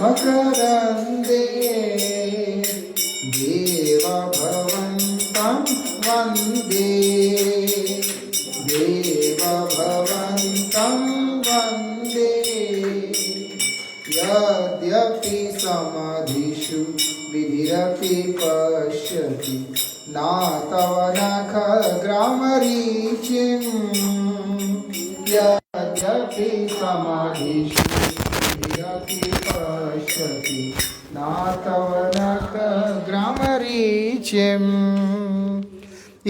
मकरन्दे देवभवन्तं वन्दे देवभवन्तं वन्दे यद्यपि समाधिषु विधिरपि पश्यति नातव नखग्रामरीचिम् यद्यपि समाधिषु विधिरपि पश्यति नातव नखग्रामरीचिम्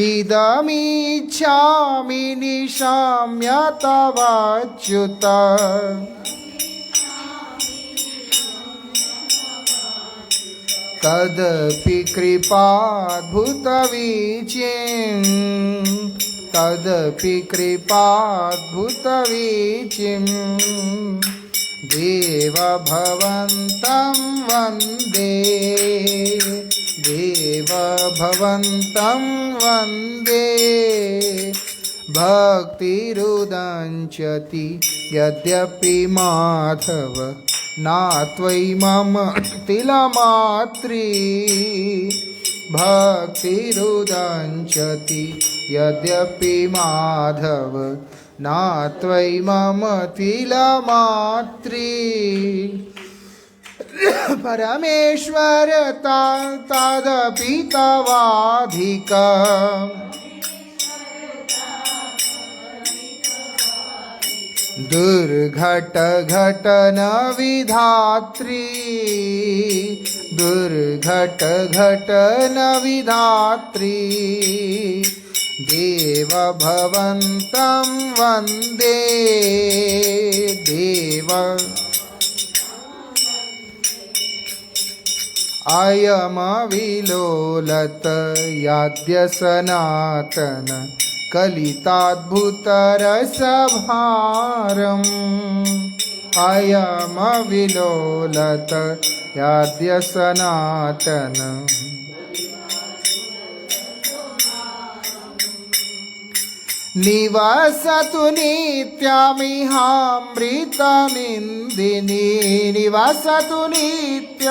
इदमिच्छामि निशाम्य तवाच्युत तदपि कृपाद्भुतवीचिं तदपि कृपाद्भुतवीचिं देवभवन्तं वन्दे देवभवन्तं वन्दे भक्तिरुदञ्चति यद्यपि माधव नात्वयि मम तिलमात्री भक्तिरुदञ्चति यद्यपि माधव नात्वयि मम तिलमात्री परमेश्वर तदपि तवाधिका दुर्घट घटन विधात्री दुर्घट घटन विधात्री देवभवन्तं वन्दे देव अयमविलोलत याद्य सनातन कलिताद्भुतरसभारम् अयमविलोलत याद्य सनातन निवासतु नित्यमिहामृतनिन्दिनी निवासतु नित्य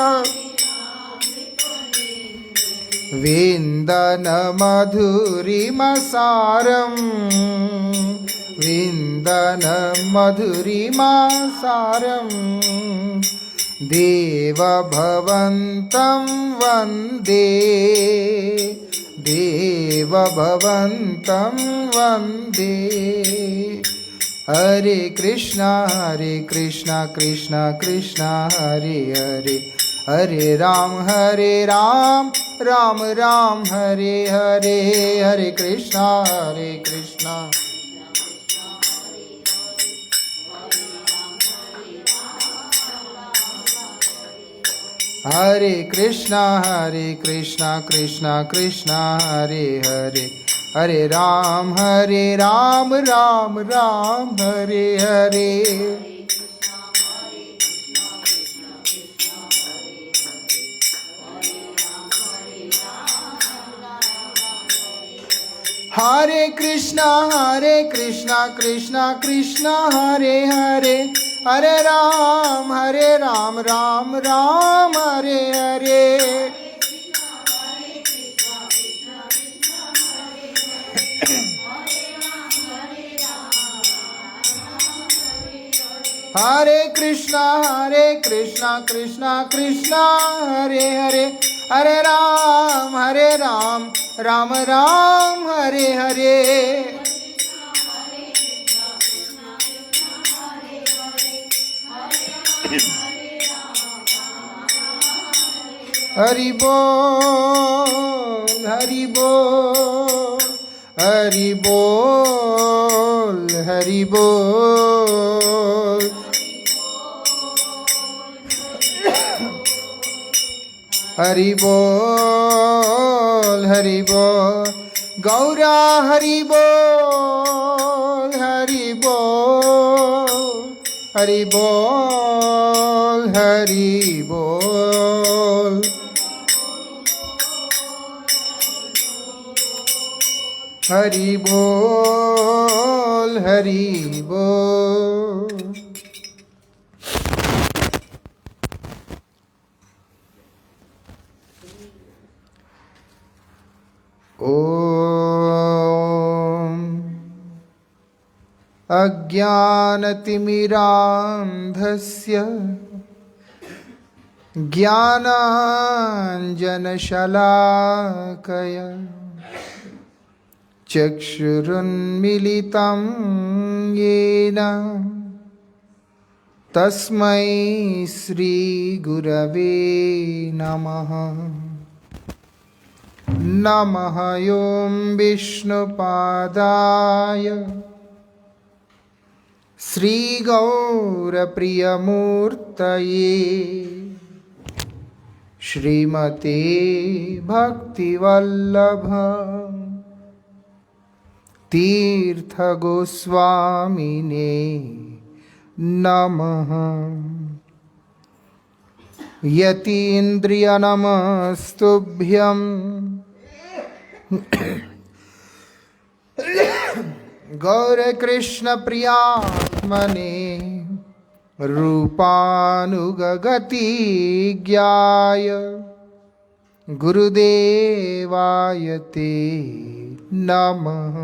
विन्दन मधुरिमसारं विन्दन मधुरिमसारं देवभवन्तं वन्दे देवभवन्तं वन्दे हरे कृष्णा कृष्ण कृष्ण हरे हरे हरे राम राम राम हरे हरे हरे कृष्णा हरे कृष्णा कृष्ण कृष्ण हरे हरे हरे राम राम हरे हरे हरे कृष्णा कृष्ण कृष्ण हरे हरे हरे राम राम हरे हरे हरे कृष्णा कृष्ण कृष्ण हरे हरे हरे राम राम हरे हरे हरि बोल हरि बोल हरि बोल हरि बोल हरि बोल हरि बोल गौरा हरि बोल हरि बोल हरि बोल हरि बोल हरि बोल हरि बोल। ॐ अज्ञानतिमिरान्धस्य ज्ञानाञ्जनशलाकया चक्षुरुन्मीलितं येन तस्मै श्रीगुरवे नमः। नमः ॐ विष्णुपादाय श्रीगौरप्रियमूर्तये श्रीमते भक्तिवल्लभ तीर्थगोस्वामिने नमः। यतीन्द्रियनमस्तुभ्यं गौरकृष्णप्रियात्मने रूपानुगगतिज्ञाय गुरुदेवाय ते नमः।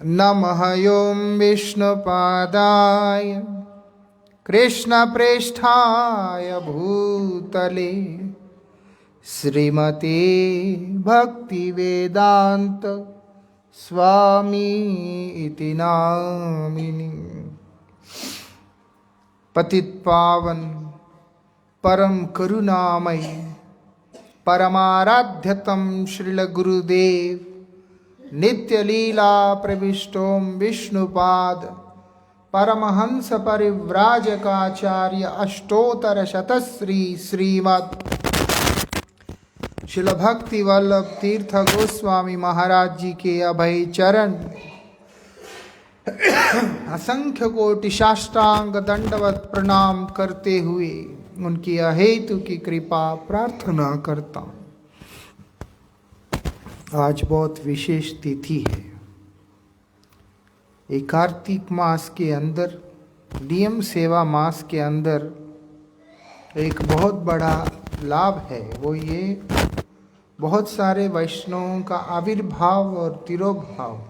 नमः ॐ विष्णुपादाय कृष्णप्रेष्ठाय भूतले श्रीमते भक्तिवेदान्त स्वामी इति नामिनि। पतितपावन परम करुणामयी परमाराध्यतम श्रील गुरुदेव नित्य लीला प्रविष्टोम विष्णुपाद परमहंस परिव्राजकाचार्य अष्टोत्तर शतश्री श्रीमद् श्रील भक्ति वल्लभ तीर्थ गोस्वामी महाराज जी के अभय चरण असंख्य कोटि साष्टांग दंडवत प्रणाम करते हुए उनकी अहेतु की कृपा प्रार्थना करता हूँ। आज बहुत विशेष तिथि है। एक कार्तिक मास के अंदर नियम सेवा मास के अंदर एक बहुत बड़ा लाभ है, वो ये बहुत सारे वैष्णवों का आविर्भाव और तिरोभाव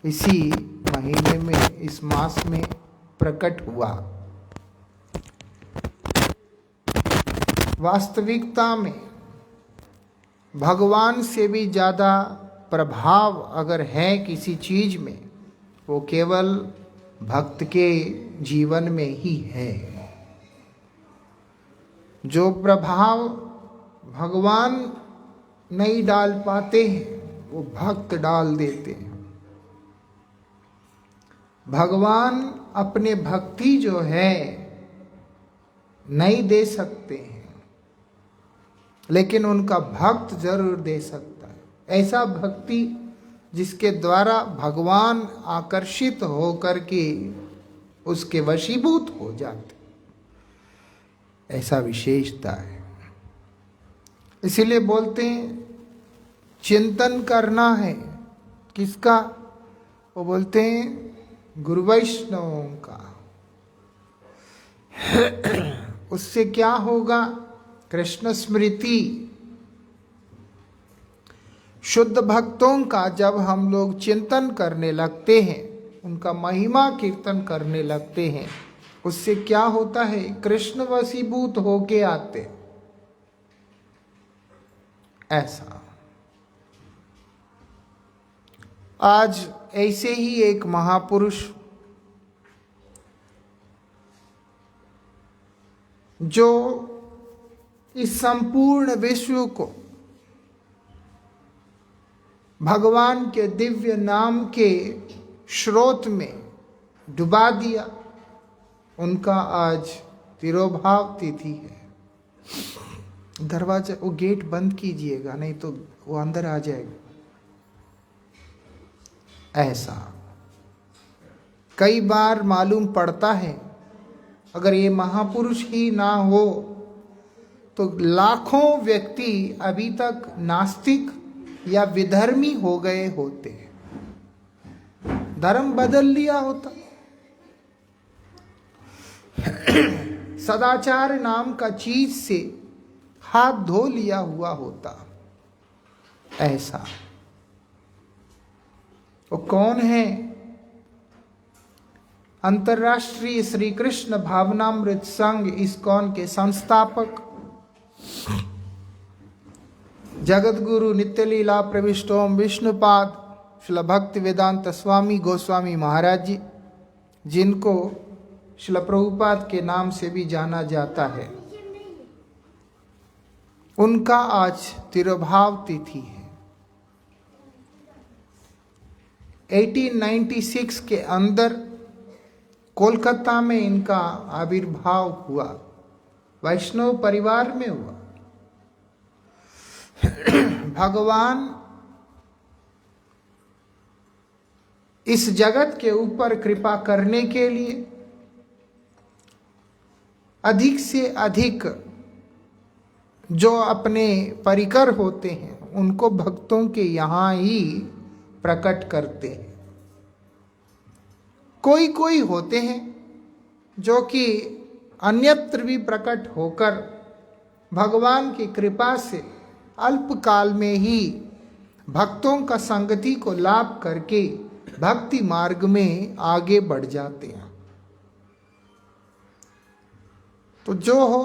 इसी महीने में इस मास में प्रकट हुआ। वास्तविकता में भगवान से भी ज़्यादा प्रभाव अगर है किसी चीज में, वो केवल भक्त के जीवन में ही है। जो प्रभाव भगवान नहीं डाल पाते हैं वो भक्त डाल देते हैं। भगवान अपने भक्ति जो है नहीं दे सकते हैं, लेकिन उनका भक्त जरूर दे सकता है। ऐसा भक्ति जिसके द्वारा भगवान आकर्षित होकर के उसके वशीभूत हो जाते, ऐसा विशेषता है। इसीलिए बोलते हैं चिंतन करना है किसका, वो बोलते हैं गुरु वैष्णवों का। उससे क्या होगा? कृष्ण स्मृति। शुद्ध भक्तों का जब हम लोग चिंतन करने लगते हैं, उनका महिमा कीर्तन करने लगते हैं, उससे क्या होता है? कृष्ण वशीभूत होके आते। ऐसा आज ऐसे ही एक महापुरुष जो इस संपूर्ण विश्व को भगवान के दिव्य नाम के स्रोत में डुबा दिया, उनका आज तिरोभाव तिथि है। दरवाजा वो गेट बंद कीजिएगा, नहीं तो वो अंदर आ जाएगा। ऐसा कई बार मालूम पड़ता है, अगर ये महापुरुष ही ना हो तो लाखों व्यक्ति अभी तक नास्तिक या विधर्मी हो गए होते, धर्म बदल लिया होता। सदाचार नाम का चीज से हाथ धो लिया हुआ होता। ऐसा वो कौन है? अंतर्राष्ट्रीय श्री कृष्ण भावनामृत संघ इस्कॉन के संस्थापक जगत गुरु नित्य लीला प्रविष्टोम विष्णुपाद श्रील भक्ति वेदांत स्वामी गोस्वामी महाराज जी, जिनको श्रील प्रभुपाद के नाम से भी जाना जाता है, उनका आज तिरुभाव तिथि है। 1896 के अंदर कोलकाता में इनका आविर्भाव हुआ, वैष्णव परिवार में हुआ। भगवान इस जगत के ऊपर कृपा करने के लिए अधिक से अधिक जो अपने परिकर होते हैं उनको भक्तों के यहाँ ही प्रकट करते हैं। कोई कोई होते हैं जो कि अन्यत्र भी प्रकट होकर भगवान की कृपा से अल्पकाल में ही भक्तों का संगति को लाभ करके भक्ति मार्ग में आगे बढ़ जाते हैं। तो जो हो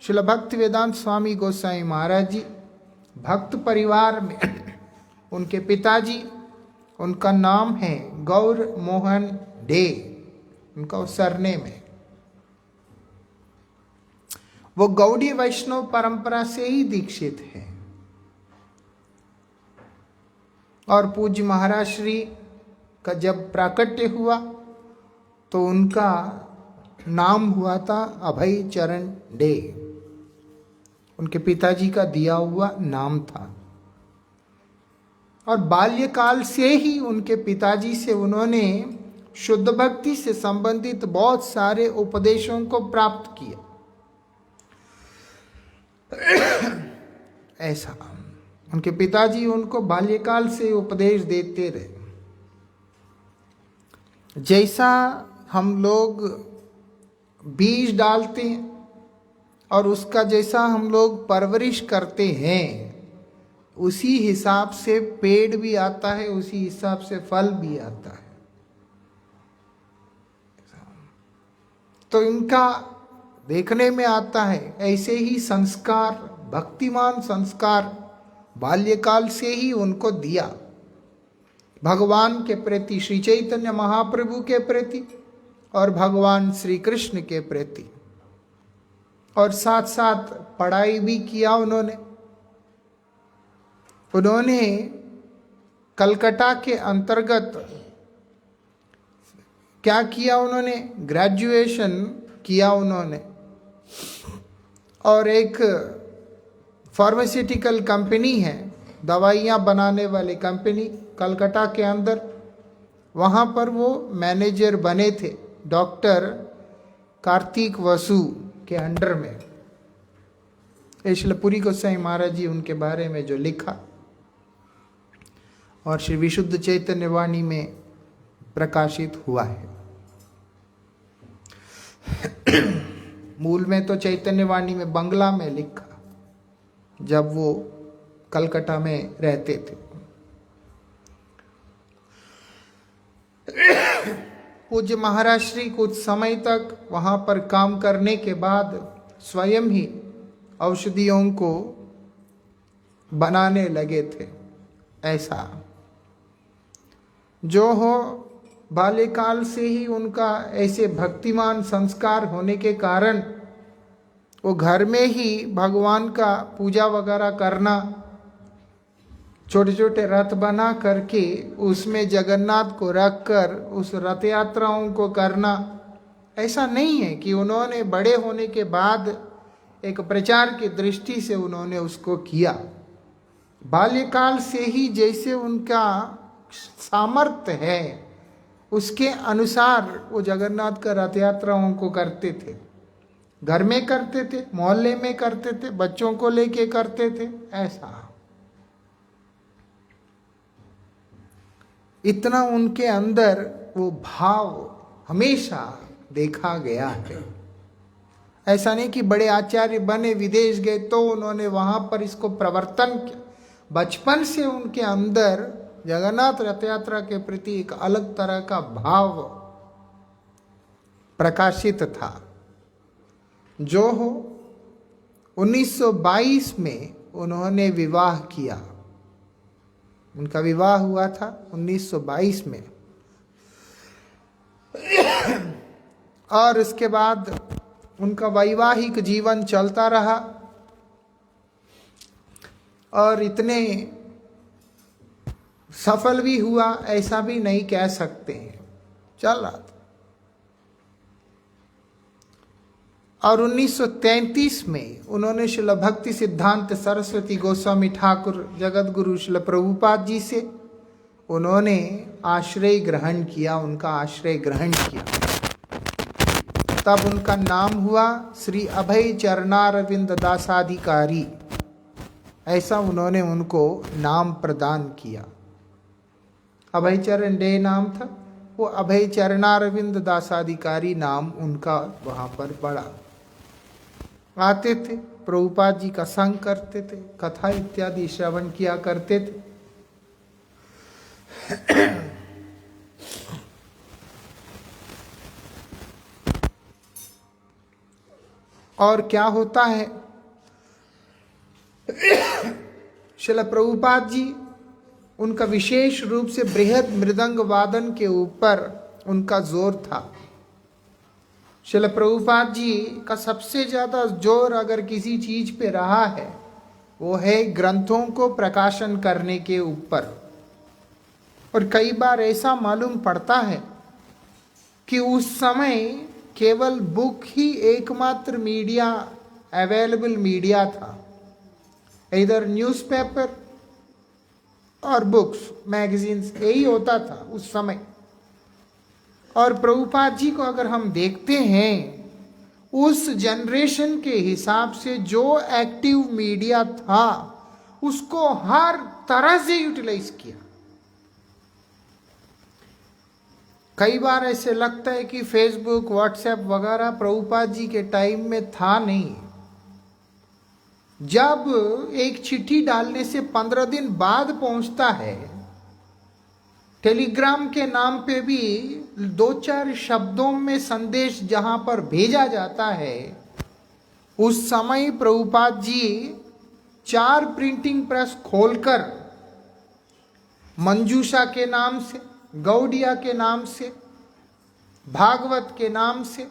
श्रील भक्ति वेदांत स्वामी गोसाई महाराज जी भक्त परिवार में, उनके पिताजी, उनका नाम है गौर मोहन डे, उनका सरनेम है। वो गौड़ी वैष्णव परंपरा से ही दीक्षित है और पूज्य महाराज श्री का जब प्राकट्य हुआ तो उनका नाम हुआ था अभय चरण डे, उनके पिताजी का दिया हुआ नाम था। और बाल्यकाल से ही उनके पिताजी से उन्होंने शुद्ध भक्ति से संबंधित बहुत सारे उपदेशों को प्राप्त किया। ऐसा उनके पिताजी उनको बाल्यकाल से उपदेश देते रहे। जैसा हम लोग बीज डालते हैं और उसका जैसा हम लोग परवरिश करते हैं, उसी हिसाब से पेड़ भी आता है, उसी हिसाब से फल भी आता है। तो इनका देखने में आता है ऐसे ही संस्कार, भक्तिमान संस्कार बाल्यकाल से ही उनको दिया, भगवान के प्रति, श्री चैतन्य महाप्रभु के प्रति और भगवान श्री कृष्ण के प्रति। और साथ साथ पढ़ाई भी किया उन्होंने। कलकत्ता के अंतर्गत क्या किया उन्होंने, ग्रेजुएशन किया उन्होंने और एक फार्मास्यूटिकल कंपनी है, दवाइयाँ बनाने वाली कंपनी कलकत्ता के अंदर, वहाँ पर वो मैनेजर बने थे डॉक्टर कार्तिक वसु के अंडर में। श्रील गोसाई महाराज जी उनके बारे में जो लिखा और श्री विशुद्ध चैतन्य वाणी में प्रकाशित हुआ है। मूल में तो चैतन्य वाणी में बंगला में लिखा जब वो कलकत्ता में रहते थे। पूज्य महाराज श्री कुछ समय तक वहाँ पर काम करने के बाद स्वयं ही औषधियों को बनाने लगे थे। ऐसा जो हो, बाल्यकाल से ही उनका ऐसे भक्तिमान संस्कार होने के कारण वो घर में ही भगवान का पूजा वगैरह करना, छोटे छोटे रथ बना करके उसमें जगन्नाथ को रखकर उस रथ यात्राओं को करना। ऐसा नहीं है कि उन्होंने बड़े होने के बाद एक प्रचार की दृष्टि से उन्होंने उसको किया। बाल्यकाल से ही जैसे उनका सामर्थ्य है उसके अनुसार वो जगन्नाथ का रथ यात्राओं को करते थे। घर में करते थे, मोहल्ले में करते थे, बच्चों को लेके करते थे। ऐसा इतना उनके अंदर वो भाव हमेशा देखा गया है। ऐसा नहीं कि बड़े आचार्य बने, विदेश गए तो उन्होंने वहाँ पर इसको प्रवर्तन किया। बचपन से उनके अंदर जगन्नाथ रथ यात्रा के प्रति एक अलग तरह का भाव प्रकाशित था। जो हो 1922 में उन्होंने विवाह किया। उनका विवाह हुआ था 1922 में और इसके बाद उनका वैवाहिक जीवन चलता रहा और इतने सफल भी हुआ ऐसा भी नहीं कह सकते हैं, चल रहा था। और 1933 में उन्होंने श्रील भक्ति सिद्धांत सरस्वती गोस्वामी ठाकुर जगत गुरु श्रील प्रभुपाद जी से उन्होंने आश्रय ग्रहण किया, उनका आश्रय ग्रहण किया। तब उनका नाम हुआ श्री अभय चरणारविंद दासाधिकारी, ऐसा उन्होंने उनको नाम प्रदान किया। अभय चरण डे नाम था, वो अभय चरणारविंद दासाधिकारी नाम उनका वहाँ पर पड़ा। आते थे, प्रभुपाद जी का संग करते थे, कथा इत्यादि श्रवण किया करते थे। और क्या होता है, श्रील प्रभुपाद जी उनका विशेष रूप से बृहद मृदंग वादन के ऊपर उनका जोर था। श्रील प्रभुपाद जी का सबसे ज्यादा जोर अगर किसी चीज पे रहा है वो है ग्रंथों को प्रकाशन करने के ऊपर। और कई बार ऐसा मालूम पड़ता है कि उस समय केवल बुक ही एकमात्र मीडिया, अवेलेबल मीडिया था, इधर न्यूज़पेपर और बुक्स, मैगजीन्स, यही होता था उस समय। और प्रभुपाद जी को अगर हम देखते हैं उस जनरेशन के हिसाब से जो एक्टिव मीडिया था उसको हर तरह से यूटिलाइज किया। कई बार ऐसे लगता है कि फेसबुक, व्हाट्सएप वगैरह प्रभुपाद जी के टाइम में था नहीं। जब एक चिट्ठी डालने से 15 दिन बाद पहुंचता है, टेलीग्राम के नाम पे भी 2-4 शब्दों में संदेश जहां पर भेजा जाता है, उस समय प्रभुपाद जी 4 प्रिंटिंग प्रेस खोलकर मंजूषा के नाम से, गौड़िया के नाम से, भागवत के नाम से,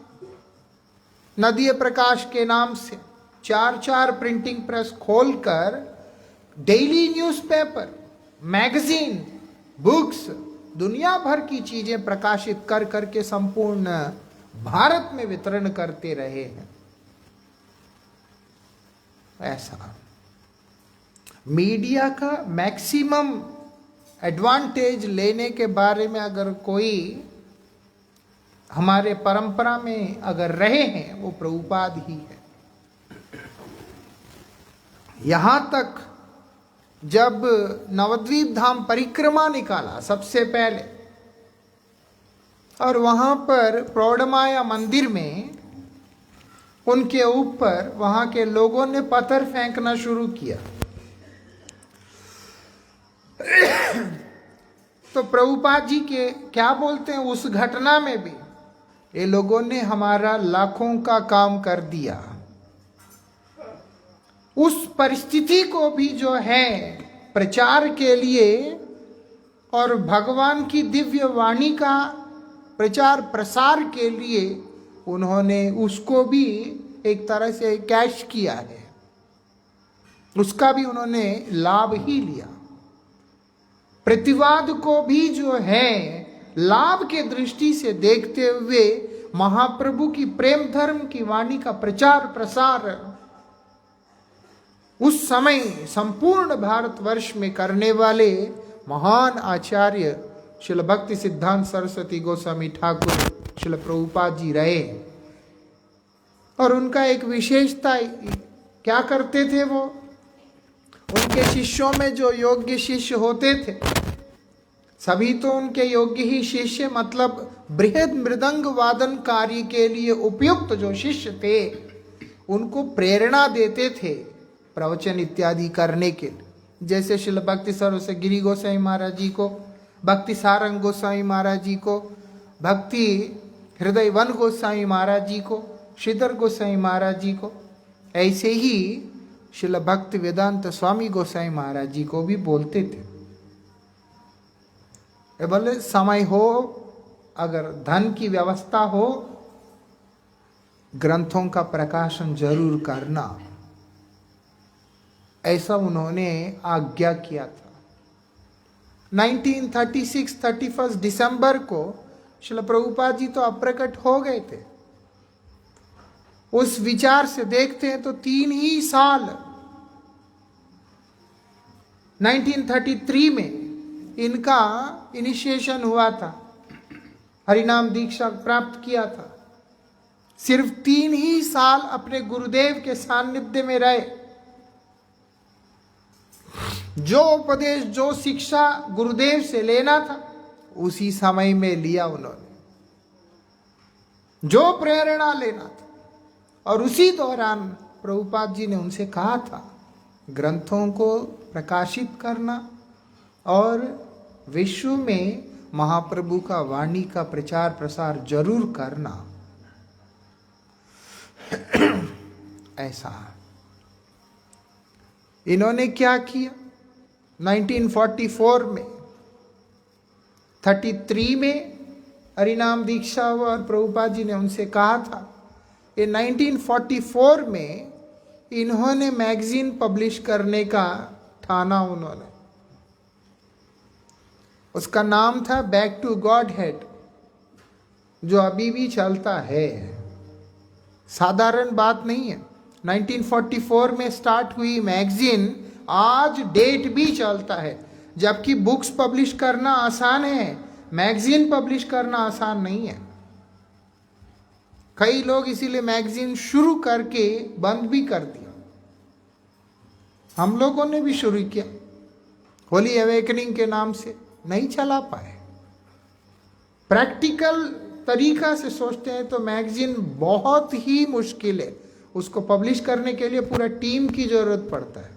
नदीय प्रकाश के नाम से 4-4 प्रिंटिंग प्रेस खोलकर डेली न्यूज़पेपर, मैगजीन, बुक्स, दुनिया भर की चीजें प्रकाशित कर करके संपूर्ण भारत में वितरण करते रहे हैं। ऐसा मीडिया का मैक्सिमम एडवांटेज लेने के बारे में अगर कोई हमारे परंपरा में अगर रहे हैं वो प्रभुपाद ही है। यहां तक जब नवद्वीप धाम परिक्रमा निकाला सबसे पहले, और वहां पर प्रौढ़माया मंदिर में उनके ऊपर वहां के लोगों ने पत्थर फेंकना शुरू किया, तो प्रभुपाद जी के क्या बोलते हैं, उस घटना में भी ये लोगों ने हमारा लाखों का काम कर दिया। उस परिस्थिति को भी जो है प्रचार के लिए और भगवान की दिव्य वाणी का प्रचार प्रसार के लिए उन्होंने उसको भी एक तरह से कैश किया है, उसका भी उन्होंने लाभ ही लिया। प्रतिवाद को भी जो है लाभ के दृष्टि से देखते हुए महाप्रभु की प्रेम धर्म की वाणी का प्रचार प्रसार उस समय संपूर्ण भारतवर्ष में करने वाले महान आचार्य श्रील भक्ति सिद्धांत सरस्वती गोस्वामी ठाकुर श्रील प्रभुपाद जी रहे। और उनका एक विशेषता क्या करते थे, वो उनके शिष्यों में जो योग्य शिष्य होते थे, सभी तो उनके योग्य ही शिष्य, मतलब बृहद मृदंग वादन कार्य के लिए उपयुक्त जो शिष्य थे उनको प्रेरणा देते थे प्रवचन इत्यादि करने के लिए। जैसे शिल भक्ति सरस्वती गिरी गोसाई महाराज जी को, भक्ति सारंग गोसाई महाराज जी को, भक्ति हृदय वन गोसाई महाराज जी को, श्रीधर गोसाई महाराज जी को, ऐसे ही शिल भक्ति वेदांत स्वामी गोसाई महाराज जी को भी बोलते थे। बोले समय हो, अगर धन की व्यवस्था हो, ग्रंथों का प्रकाशन जरूर करना, ऐसा उन्होंने आज्ञा किया था। 1936 31 दिसंबर को श्रील प्रभुपाद जी तो अप्रकट हो गए थे। उस विचार से देखते हैं तो 3 ही साल 1933 में इनका इनिशिएशन हुआ था, हरिनाम दीक्षा प्राप्त किया था। सिर्फ 3 ही साल अपने गुरुदेव के सानिध्य में रहे। जो उपदेश, जो शिक्षा गुरुदेव से लेना था, उसी समय में लिया उन्होंने। जो प्रेरणा लेना था, और उसी दौरान प्रभुपाद जी ने उनसे कहा था ग्रंथों को प्रकाशित करना और विश्व में महाप्रभु का वाणी का प्रचार प्रसार जरूर करना। ऐसा इन्होंने क्या किया? 1944 में 33 में हरिनाम दीक्षा हुआ और प्रभुपाद जी ने उनसे कहा था। ये 1944 में इन्होंने मैगजीन पब्लिश करने का ठाना उन्होंने। उसका नाम था बैक टू गॉड हेड, जो अभी भी चलता है। साधारण बात नहीं है। 1944 में स्टार्ट हुई मैगजीन आज डेट भी चलता है। जबकि बुक्स पब्लिश करना आसान है, मैगजीन पब्लिश करना आसान नहीं है। कई लोग इसीलिए मैगजीन शुरू करके बंद भी कर दिया। हम लोगों ने भी शुरू किया, होली अवेकनिंग के नाम से, नहीं चला पाए। प्रैक्टिकल तरीका से सोचते हैं तो मैगजीन बहुत ही मुश्किल है। उसको पब्लिश करने के लिए पूरा टीम की जरूरत पड़ता है।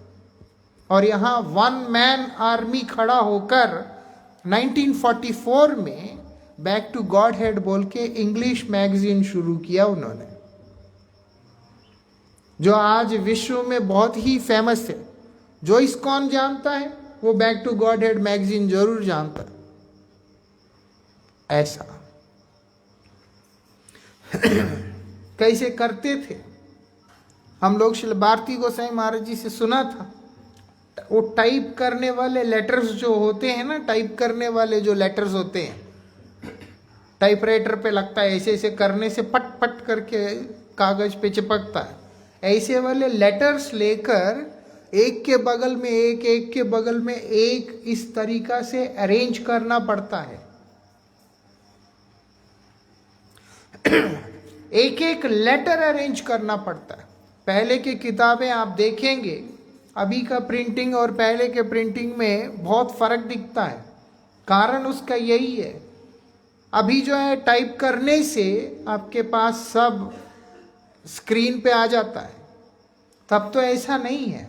और यहाँ 1 मैन आर्मी खड़ा होकर 1944 में बैक टू गॉड हेड बोल के इंग्लिश मैगजीन शुरू किया उन्होंने, जो आज विश्व में बहुत ही फेमस है। जो इस्कॉन जानता है वो back to godhead magazine जरूर जानता है। ऐसा कैसे करते थे हम लोग? श्री भारती गोसाई महाराज जी से सुना था। वो टाइप करने वाले लेटर्स जो होते हैं ना, टाइप करने वाले जो लेटर्स होते हैं, टाइपराइटर पे लगता है, ऐसे ऐसे करने से पट पट करके कागज पे चिपकता है। ऐसे वाले लेटर्स लेकर एक के बगल में एक, एक के बगल में एक, इस तरीका से अरेंज करना पड़ता है। एक एक लेटर अरेंज करना पड़ता है। पहले की किताबें आप देखेंगे, अभी का प्रिंटिंग और पहले के प्रिंटिंग में बहुत फर्क दिखता है। कारण उसका यही है, अभी जो है टाइप करने से आपके पास सब स्क्रीन पे आ जाता है। तब तो ऐसा नहीं है।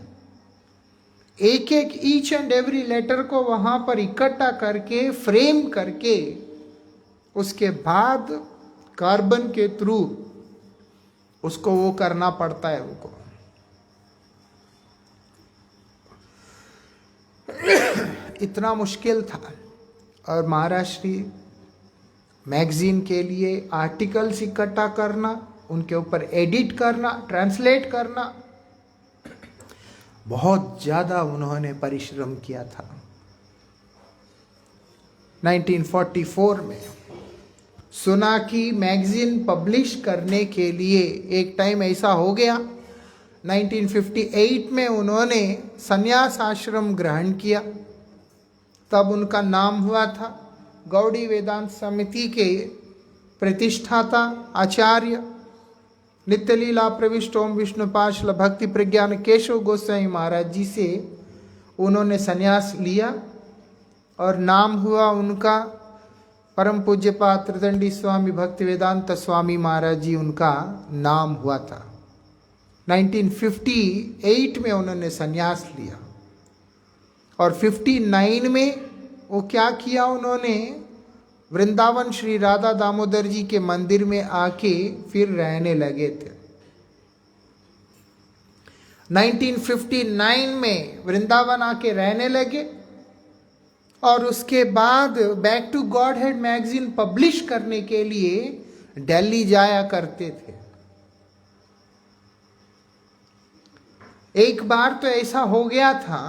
एक एक ईच एंड एवरी लेटर को वहां पर इकट्ठा करके फ्रेम करके उसके बाद कार्बन के थ्रू उसको वो करना पड़ता है उनको। इतना मुश्किल था। और महाराष्ट्री मैगजीन के लिए आर्टिकल्स इकट्ठा करना, उनके ऊपर एडिट करना, ट्रांसलेट करना, बहुत ज़्यादा उन्होंने परिश्रम किया था। 1944 में सुना कि मैगजीन पब्लिश करने के लिए एक टाइम ऐसा हो गया। 1958 में उन्होंने संन्यास आश्रम ग्रहण किया। तब उनका नाम हुआ था गौड़ी वेदांत समिति के प्रतिष्ठाता आचार्य नित्यलीला प्रविष्ट ओम विष्णुपाशल भक्ति प्रज्ञान केशव गोसाई महाराज जी से उन्होंने संन्यास लिया और नाम हुआ उनका परम पूज्यपाद त्रिदंडी स्वामी भक्ति वेदांत स्वामी महाराज जी, उनका नाम हुआ था। 1958 में उन्होंने संन्यास लिया। और 59 में वो क्या किया, उन्होंने वृंदावन श्री राधा दामोदर जी के मंदिर में आके फिर रहने लगे थे। 1959 में वृंदावन आके रहने लगे और उसके बाद back to godhead magazine publish करने के लिए दिल्ली जाया करते थे। एक बार तो ऐसा हो गया था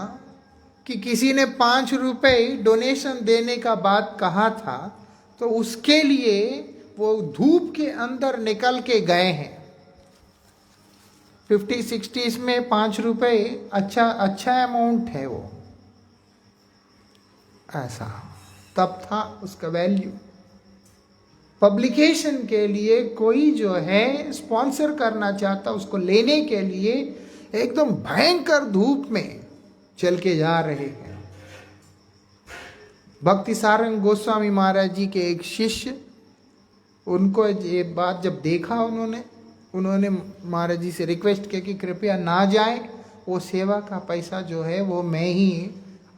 कि किसी ने 5 रुपए डोनेशन देने का बात कहा था, तो उसके लिए वो धूप के अंदर निकल के गए हैं। 50-60s में 5 रुपए अच्छा अमाउंट है वो, ऐसा तब था उसका वैल्यू। पब्लिकेशन के लिए कोई जो है स्पॉन्सर करना चाहता, उसको लेने के लिए एकदम भयंकर धूप में चल के जा रहे हैं। भक्ति सारंग गोस्वामी महाराज जी के एक शिष्य, उनको ये बात जब देखा, उन्होंने महाराज जी से रिक्वेस्ट किया कि कृपया ना जाए, वो सेवा का पैसा जो है वो मैं ही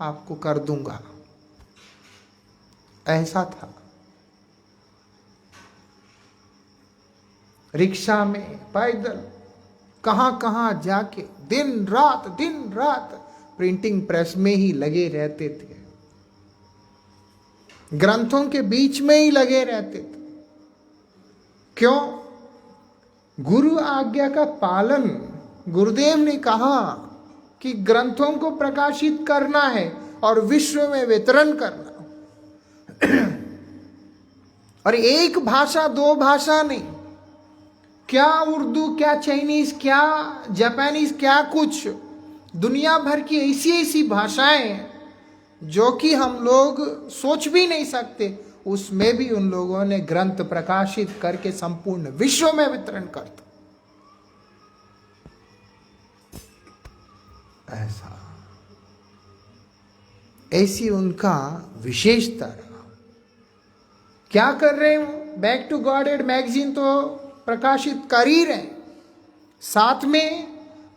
आपको कर दूंगा। ऐसा था। रिक्शा में, पैदल, कहां कहां जाके दिन रात प्रिंटिंग प्रेस में ही लगे रहते थे, ग्रंथों के बीच में ही लगे रहते थे। क्यों? गुरु आज्ञा का पालन। गुरुदेव ने कहा कि ग्रंथों को प्रकाशित करना है और विश्व में वितरण करना, और एक भाषा 2 भाषा नहीं, क्या उर्दू, क्या चाइनीज, क्या जापानीज, क्या कुछ, दुनिया भर की ऐसी भाषाएं जो कि हम लोग सोच भी नहीं सकते, उसमें भी उन लोगों ने ग्रंथ प्रकाशित करके संपूर्ण विश्व में वितरण करता। ऐसी उनका विशेषता रहा। क्या कर रहे हो? Back to godhead magazine तो प्रकाशित कर ही रहे, साथ में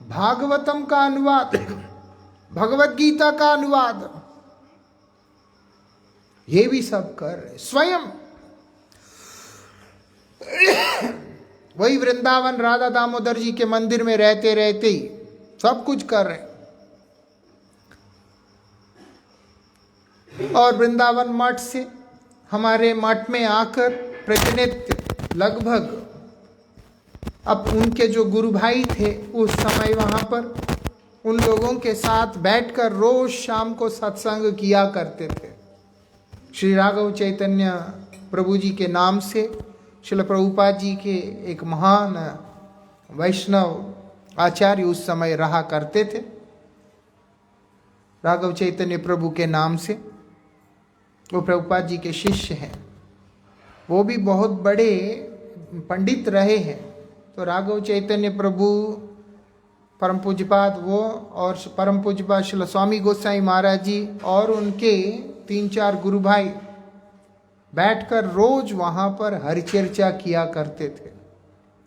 भागवतम का अनुवाद, भगवत गीता का अनुवाद, ये भी सब कर रहे स्वयं। वही वृंदावन राधा दामोदर जी के मंदिर में रहते रहते ही सब कुछ कर रहे। और वृंदावन मठ से हमारे मठ में आकर प्रतिनित्य लगभग, अब उनके जो गुरु भाई थे उस समय वहाँ पर, उन लोगों के साथ बैठकर रोज शाम को सत्संग किया करते थे। श्री राघव चैतन्य प्रभु जी के नाम से श्रील प्रभुपाद जी के एक महान वैष्णव आचार्य उस समय रहा करते थे, राघव चैतन्य प्रभु के नाम से। वो प्रभुपाद जी के शिष्य हैं, वो भी बहुत बड़े पंडित रहे हैं। तो राघव चैतन्य प्रभु, परम पूज्यपाद वो और परम पूज्यपाद श्री स्वामी गोसाई महाराज जी और उनके 3-4 गुरु भाई बैठकर रोज वहाँ पर हरिचर्चा किया करते थे।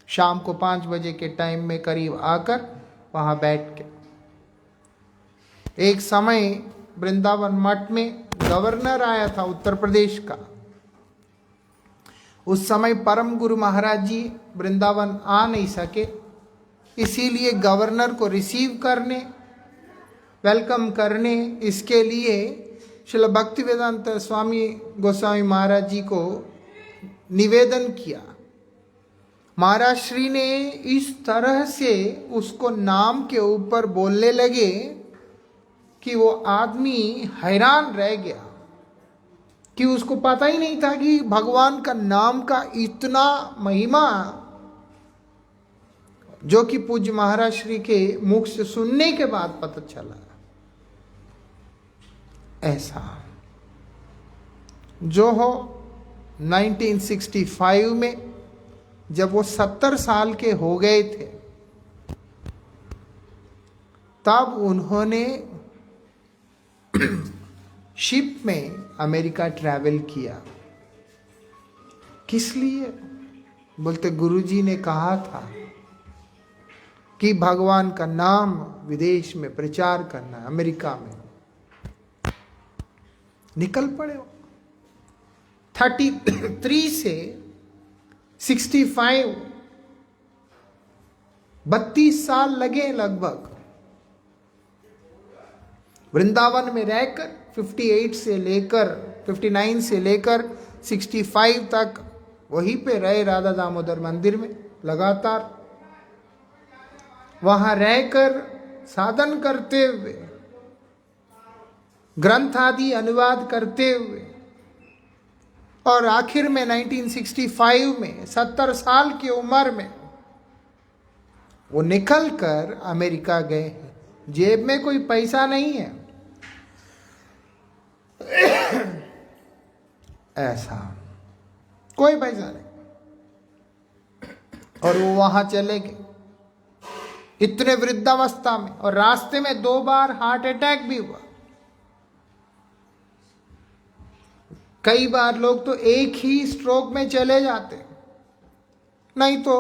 शाम को 5 बजे के टाइम में करीब आकर वहाँ बैठ के। एक समय वृंदावन मठ में गवर्नर आया था उत्तर प्रदेश का। उस समय परम गुरु महाराज जी वृंदावन आ नहीं सके, इसीलिए गवर्नर को रिसीव करने, वेलकम करने, इसके लिए श्रील भक्तिवेदांत स्वामी गोस्वामी महाराज जी को निवेदन किया। महाराज श्री ने इस तरह से उसको नाम के ऊपर बोलने लगे कि वो आदमी हैरान रह गया, कि उसको पता ही नहीं था कि भगवान का नाम का इतना महिमा, जो कि पूज्य महाराज श्री के मुख से सुनने के बाद पता चला। ऐसा जो हो 1965 में जब वो 70 साल के हो गए थे, तब उन्होंने शिप में अमेरिका ट्रैवल किया। किस लिए? बोलते गुरुजी ने कहा था कि भगवान का नाम विदेश में प्रचार करना है, अमेरिका में। निकल पड़े। 33 से 65, 32 साल लगे लगभग वृंदावन में रहकर। 59 से लेकर 65 तक वहीं पे रहे, राधा दामोदर मंदिर में लगातार वहां रहकर साधन करते हुए, ग्रंथ आदि अनुवाद करते हुए, और आखिर में 1965 में 70 साल की उम्र में वो निकल कर अमेरिका गए हैं। जेब में कोई पैसा नहीं है ऐसा, कोई पैसा नहीं, और वो वहां चले गए इतने वृद्धावस्था में। और रास्ते में 2 बार हार्ट अटैक भी हुआ। कई बार लोग तो एक ही स्ट्रोक में चले जाते, नहीं तो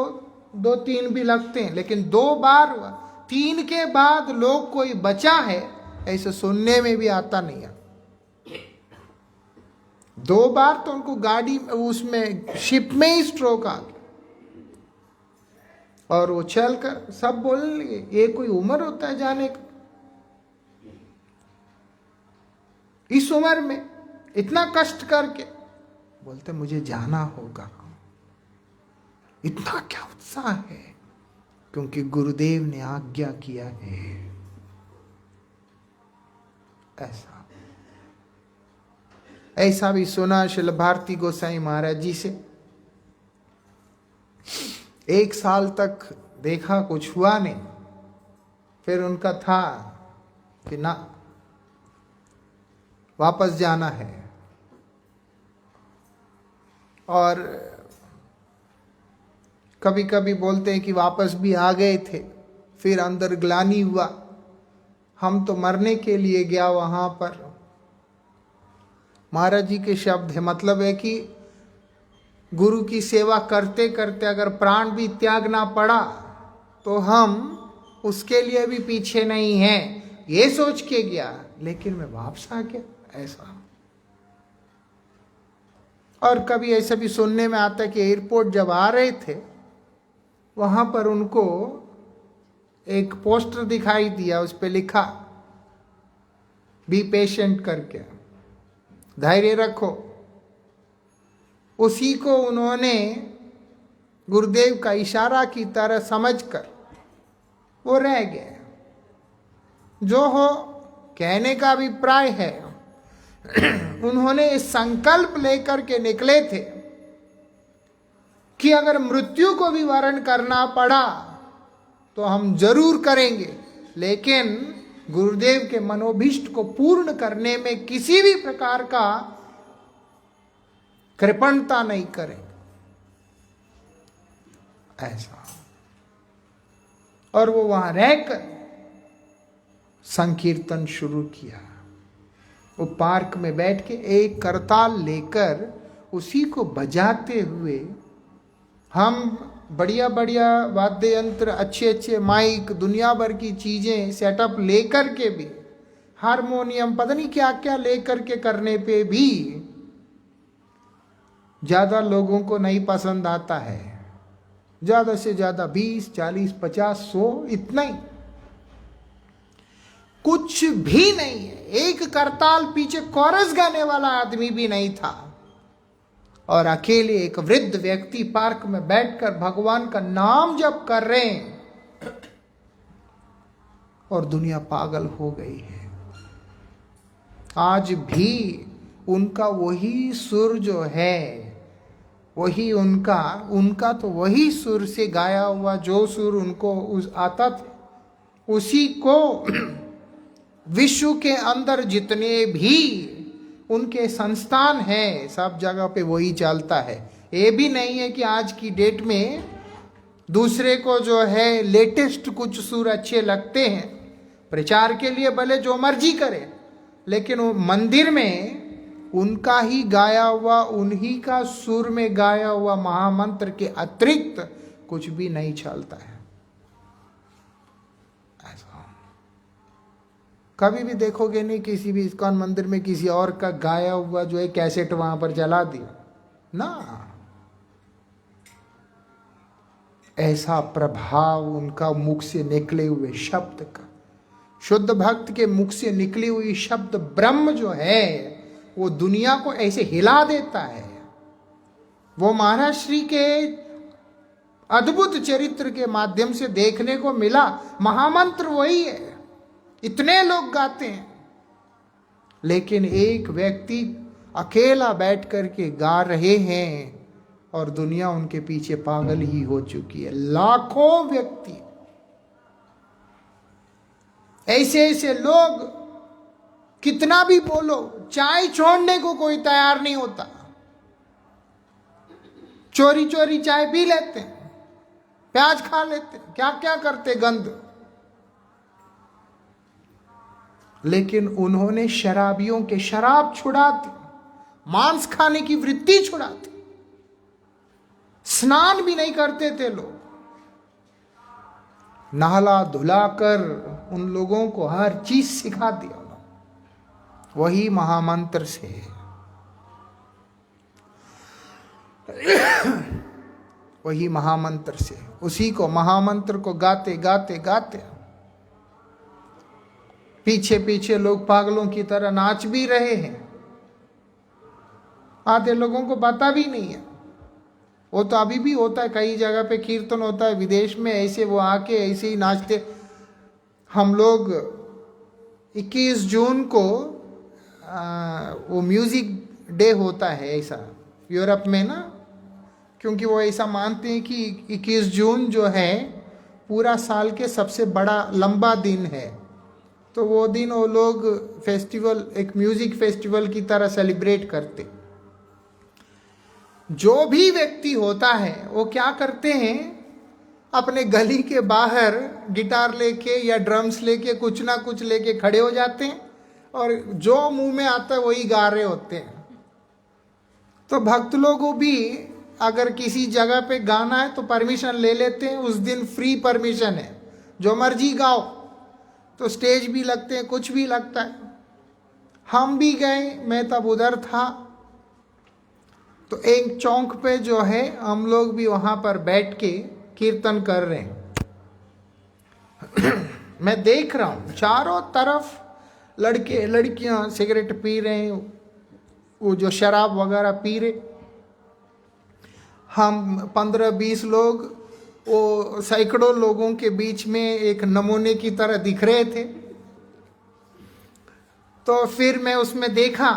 2-3 भी लगते हैं, लेकिन 2 बार हुआ। 3 के बाद लोग कोई बचा है ऐसे सुनने में भी आता नहीं है। 2 बार तो उनको गाड़ी उसमें शिप में ही स्ट्रोक आ गया, और वो चलकर सब बोलने लगे ये कोई उम्र होता है जाने का, इस उम्र में इतना कष्ट करके। बोलते मुझे जाना होगा। इतना क्या उत्साह है, क्योंकि गुरुदेव ने आज्ञा किया है। ऐसा भी सुना श्रील भारती गोसाई महाराज जी से। 1 साल तक देखा कुछ हुआ नहीं, फिर उनका था कि ना वापस जाना है। और कभी कभी बोलते हैं कि वापस भी आ गए थे, फिर अंदर ग्लानि हुआ, हम तो मरने के लिए गया वहां पर। महाराज जी के शब्द है, मतलब है कि गुरु की सेवा करते करते अगर प्राण भी त्यागना पड़ा तो हम उसके लिए भी पीछे नहीं हैं, ये सोच के गया, लेकिन मैं वापस आ गया ऐसा। और कभी ऐसा भी सुनने में आता है कि एयरपोर्ट जब आ रहे थे वहां पर उनको एक पोस्टर दिखाई दिया, उस पर लिखा बी पेशेंट करके, धैर्य रखो। उसी को उन्होंने गुरुदेव का इशारा की तरह समझकर वो रह गए। जो हो, कहने का अभिप्राय है उन्होंने इस संकल्प लेकर के निकले थे कि अगर मृत्यु को भी वरण करना पड़ा तो हम जरूर करेंगे, लेकिन गुरुदेव के मनोभीष्ट को पूर्ण करने में किसी भी प्रकार का कृपणता नहीं करेंगे ऐसा। और वो वहां रहकर संकीर्तन शुरू किया। वो पार्क में बैठ के एक करताल लेकर उसी को बजाते हुए, हम बढ़िया बढ़िया वाद्य यंत्र, अच्छे अच्छे माइक, दुनिया भर की चीजें सेटअप लेकर के भी, हारमोनियम, पता नहीं क्या क्या लेकर के करने पे भी ज्यादा लोगों को नहीं पसंद आता है। ज्यादा से ज्यादा 20, 40, 50, 100, इतना ही, कुछ भी नहीं है। एक करताल पीछे कोरस गाने वाला आदमी भी नहीं था, और अकेले एक वृद्ध व्यक्ति पार्क में बैठकर भगवान का नाम जप कर रहे हैं, और दुनिया पागल हो गई है। आज भी उनका वही सुर जो है, वही उनका तो वही सुर से गाया हुआ जो सुर उनको आता था, उसी को विश्व के अंदर जितने भी उनके संस्थान हैं सब जगह पे वही चलता है। ये भी नहीं है कि आज की डेट में दूसरे को जो है लेटेस्ट कुछ सुर अच्छे लगते हैं, प्रचार के लिए भले जो मर्जी करे, लेकिन वो मंदिर में उनका ही गाया हुआ, उन्हीं का सुर में गाया हुआ महामंत्र के अतिरिक्त कुछ भी नहीं चलता है ऐसा। कभी भी देखोगे नहीं किसी भी इस्कॉन मंदिर में किसी और का गाया हुआ जो है कैसेट वहां पर जला दिया ना। ऐसा प्रभाव उनका मुख से निकले हुए शब्द का, शुद्ध भक्त के मुख से निकली हुई शब्द ब्रह्म जो है वो दुनिया को ऐसे हिला देता है। वो महाराज श्री के अद्भुत चरित्र के माध्यम से देखने को मिला। महामंत्र वही है, इतने लोग गाते हैं, लेकिन एक व्यक्ति अकेला बैठ करके गा रहे हैं और दुनिया उनके पीछे पागल ही हो चुकी है। लाखों व्यक्ति, ऐसे ऐसे लोग, कितना भी बोलो चाय छोड़ने को कोई तैयार नहीं होता। चोरी चोरी चाय पी लेते हैं, प्याज खा लेते हैं, क्या क्या करते गंद। लेकिन उन्होंने शराबियों के शराब छुड़ा दी, मांस खाने की वृत्ति छुड़ा दी, स्नान भी नहीं करते थे लोग। नहला धुलाकर उन लोगों को हर चीज सिखा दिया। वही महामंत्र से, वही महामंत्र से, उसी को महामंत्र को गाते गाते गाते पीछे पीछे लोग पागलों की तरह नाच भी रहे हैं। आधे लोगों को पता भी नहीं है। वो तो अभी भी होता है, कई जगह पे कीर्तन होता है विदेश में, ऐसे वो आके ऐसे ही नाचते। हम लोग 21 जून को वो म्यूजिक डे होता है ऐसा यूरोप में ना, क्योंकि वो ऐसा मानते हैं कि 21 जून जो है पूरा साल के सबसे बड़ा लंबा दिन है। तो वो दिन वो लोग फेस्टिवल, एक म्यूजिक फेस्टिवल की तरह सेलिब्रेट करते। जो भी व्यक्ति होता है वो क्या करते हैं, अपने गली के बाहर गिटार लेके या ड्रम्स लेके कुछ ना कुछ लेके खड़े हो जाते हैं और जो मुंह में आता है वही गा रहे होते हैं। तो भक्त लोगों भी अगर किसी जगह पे गाना है तो परमिशन ले लेते हैं। उस दिन फ्री परमिशन है, जो मर्जी गाओ। तो स्टेज भी लगते हैं, कुछ भी लगता है। हम भी गए, मैं तब उधर था। तो एक चौक पे जो है हम लोग भी वहां पर बैठ के कीर्तन कर रहे हैं। मैं देख रहा हूं चारों तरफ लड़के लड़कियां सिगरेट पी रहे हैं, वो जो शराब वगैरह पी रहे। हम 15-20 लोग वो सैकड़ों लोगों के बीच में एक नमूने की तरह दिख रहे थे। तो फिर मैं उसमें देखा,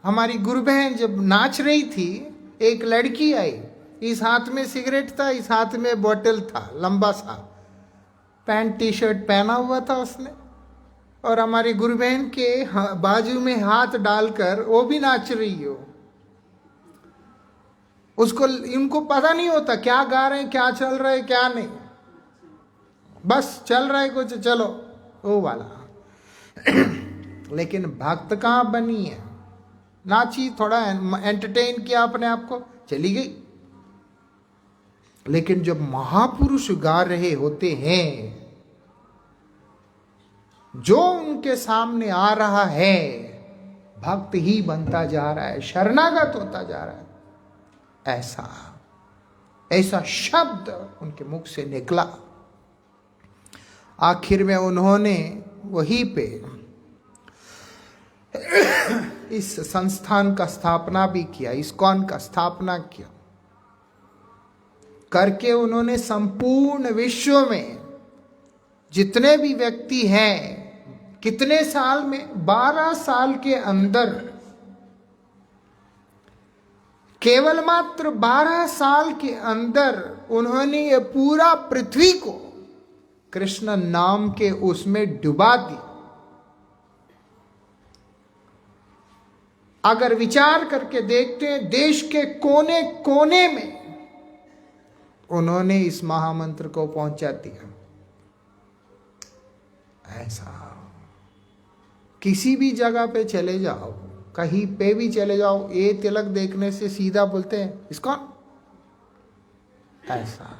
हमारी गुरु बहन जब नाच रही थी, एक लड़की आई, इस हाथ में सिगरेट था, इस हाथ में बोतल था, लंबा सा पैंट टी शर्ट पहना हुआ था उसने, और हमारी गुरु बहन के बाजू में हाथ डालकर वो भी नाच रही हो। उसको, इनको पता नहीं होता क्या गा रहे हैं, क्या चल रहा है, क्या नहीं, बस चल रहा है कुछ, चलो वो वाला। लेकिन भक्त कहाँ बनी है, नाची, थोड़ा एंटरटेन किया अपने आप को, चली गई। लेकिन जब महापुरुष गा रहे होते हैं, जो उनके सामने आ रहा है भक्त ही बनता जा रहा है, शरणागत होता जा रहा है। ऐसा ऐसा शब्द उनके मुख से निकला। आखिर में उन्होंने वहीं पे इस संस्थान का स्थापना भी किया, इस्कॉन का स्थापना किया। करके उन्होंने संपूर्ण विश्व में जितने भी व्यक्ति हैं, कितने साल में, 12 साल के अंदर, केवल मात्र 12 साल के अंदर उन्होंने ये पूरा पृथ्वी को कृष्ण नाम के उसमें डुबा दी। अगर विचार करके देखते हैं, देश के कोने कोने में उन्होंने इस महामंत्र को पहुंचा दिया। ऐसा किसी भी जगह पे चले जाओ, कहीं पे भी चले जाओ, ये तिलक देखने से सीधा बोलते हैं इस्कॉन। ऐसा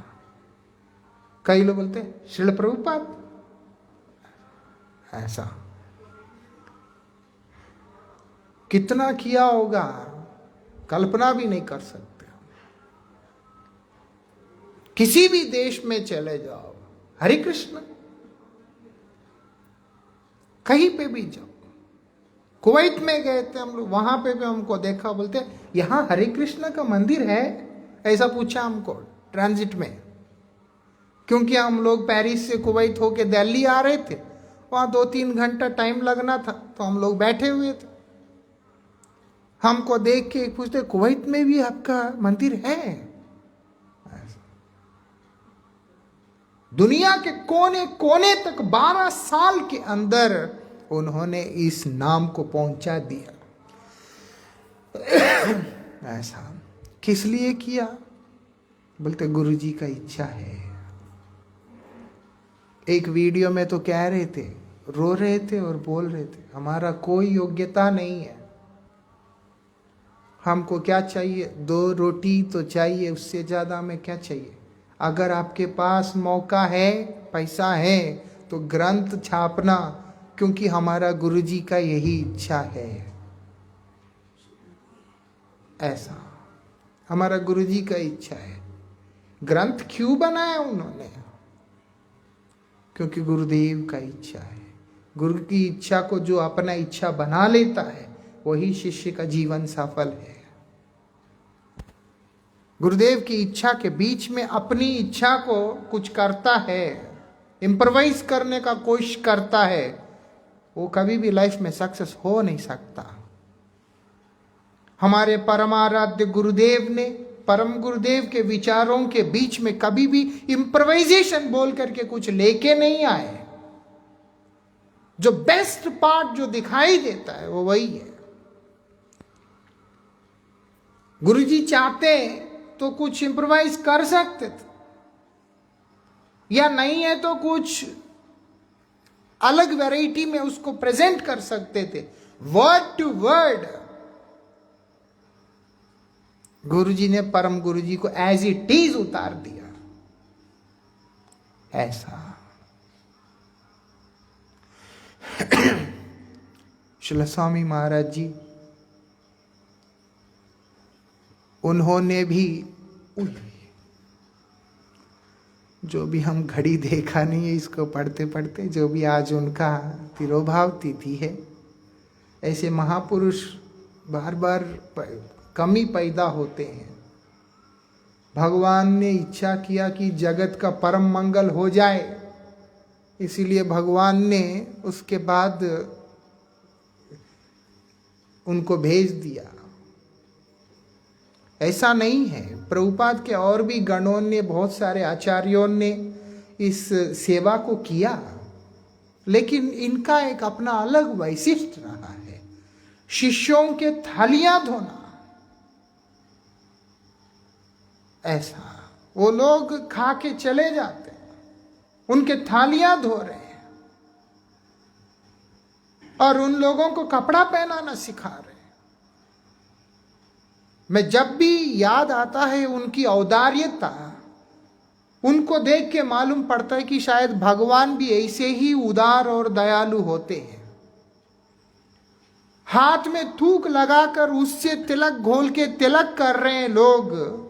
कई लोग बोलते हैं श्रील प्रभुपाद। ऐसा कितना किया होगा कल्पना भी नहीं कर सकते। किसी भी देश में चले जाओ, हरे कृष्ण, कहीं पे भी जाओ। कुवैत में गए थे हम लोग, वहां पे भी हमको देखा, बोलते यहां हरे कृष्ण का मंदिर है, ऐसा पूछा हमको ट्रांजिट में। क्योंकि हम लोग पेरिस से कुवैत होके दिल्ली आ रहे थे, वहां 2-3 घंटा टाइम लगना था, तो हम लोग बैठे हुए थे। हमको देख के पूछते कुवैत में भी आपका मंदिर है? दुनिया के कोने कोने तक 12 साल के अंदर उन्होंने इस नाम को पहुंचा दिया। ऐसा किस लिए किया? बोलते गुरुजी का इच्छा है। एक वीडियो में तो कह रहे थे, रो रहे थे और बोल रहे थे, हमारा कोई योग्यता नहीं है, हमको क्या चाहिए, 2 रोटी तो चाहिए, उससे ज्यादा हमें क्या चाहिए। अगर आपके पास मौका है, पैसा है, तो ग्रंथ छापना, क्योंकि हमारा गुरुजी का यही इच्छा है। ऐसा हमारा गुरुजी का इच्छा है। ग्रंथ क्यों बनाया उन्होंने? क्योंकि गुरुदेव का इच्छा है। गुरु की इच्छा को जो अपना इच्छा बना लेता है, वही शिष्य का जीवन सफल है। गुरुदेव की इच्छा के बीच में अपनी इच्छा को कुछ करता है, इम्प्रोवाइज करने का कोशिश करता है, वो कभी भी लाइफ में सक्सेस हो नहीं सकता। हमारे परमाराध्य गुरुदेव ने परम गुरुदेव के विचारों के बीच में कभी भी इम्प्रोवाइजेशन बोल करके कुछ लेके नहीं आए। जो बेस्ट पार्ट जो दिखाई देता है वो वही है। गुरुजी चाहते तो कुछ इम्प्रोवाइज कर सकते थे, या नहीं है तो कुछ अलग वैरायटी में उसको प्रेजेंट कर सकते थे, वर्ड टू वर्ड। गुरुजी ने परम गुरुजी को एज इट इज उतार दिया। ऐसा श्रील स्वामी महाराज जी, उन्होंने भी जो भी हम घड़ी देखा नहीं है इसको पढ़ते पढ़ते, जो भी आज उनका तिरोभाव तिथि है, ऐसे महापुरुष बार बार कमी पैदा होते हैं। भगवान ने इच्छा किया कि जगत का परम मंगल हो जाए, इसीलिए भगवान ने उसके बाद उनको भेज दिया। ऐसा नहीं है, प्रभुपाद के और भी गणों ने, बहुत सारे आचार्यों ने इस सेवा को किया, लेकिन इनका एक अपना अलग वैशिष्ट रहा है। शिष्यों के थालियां धोना, ऐसा वो लोग खा के चले जाते हैं, उनके थालियां धो रहे हैं और उन लोगों को कपड़ा पहनाना सिखा रहे हैं। मैं जब भी याद आता है उनकी औदार्यता, उनको देख के मालूम पड़ता है कि शायद भगवान भी ऐसे ही उदार और दयालु होते हैं। हाथ में थूक लगाकर उससे तिलक घोल के तिलक कर रहे हैं लोग।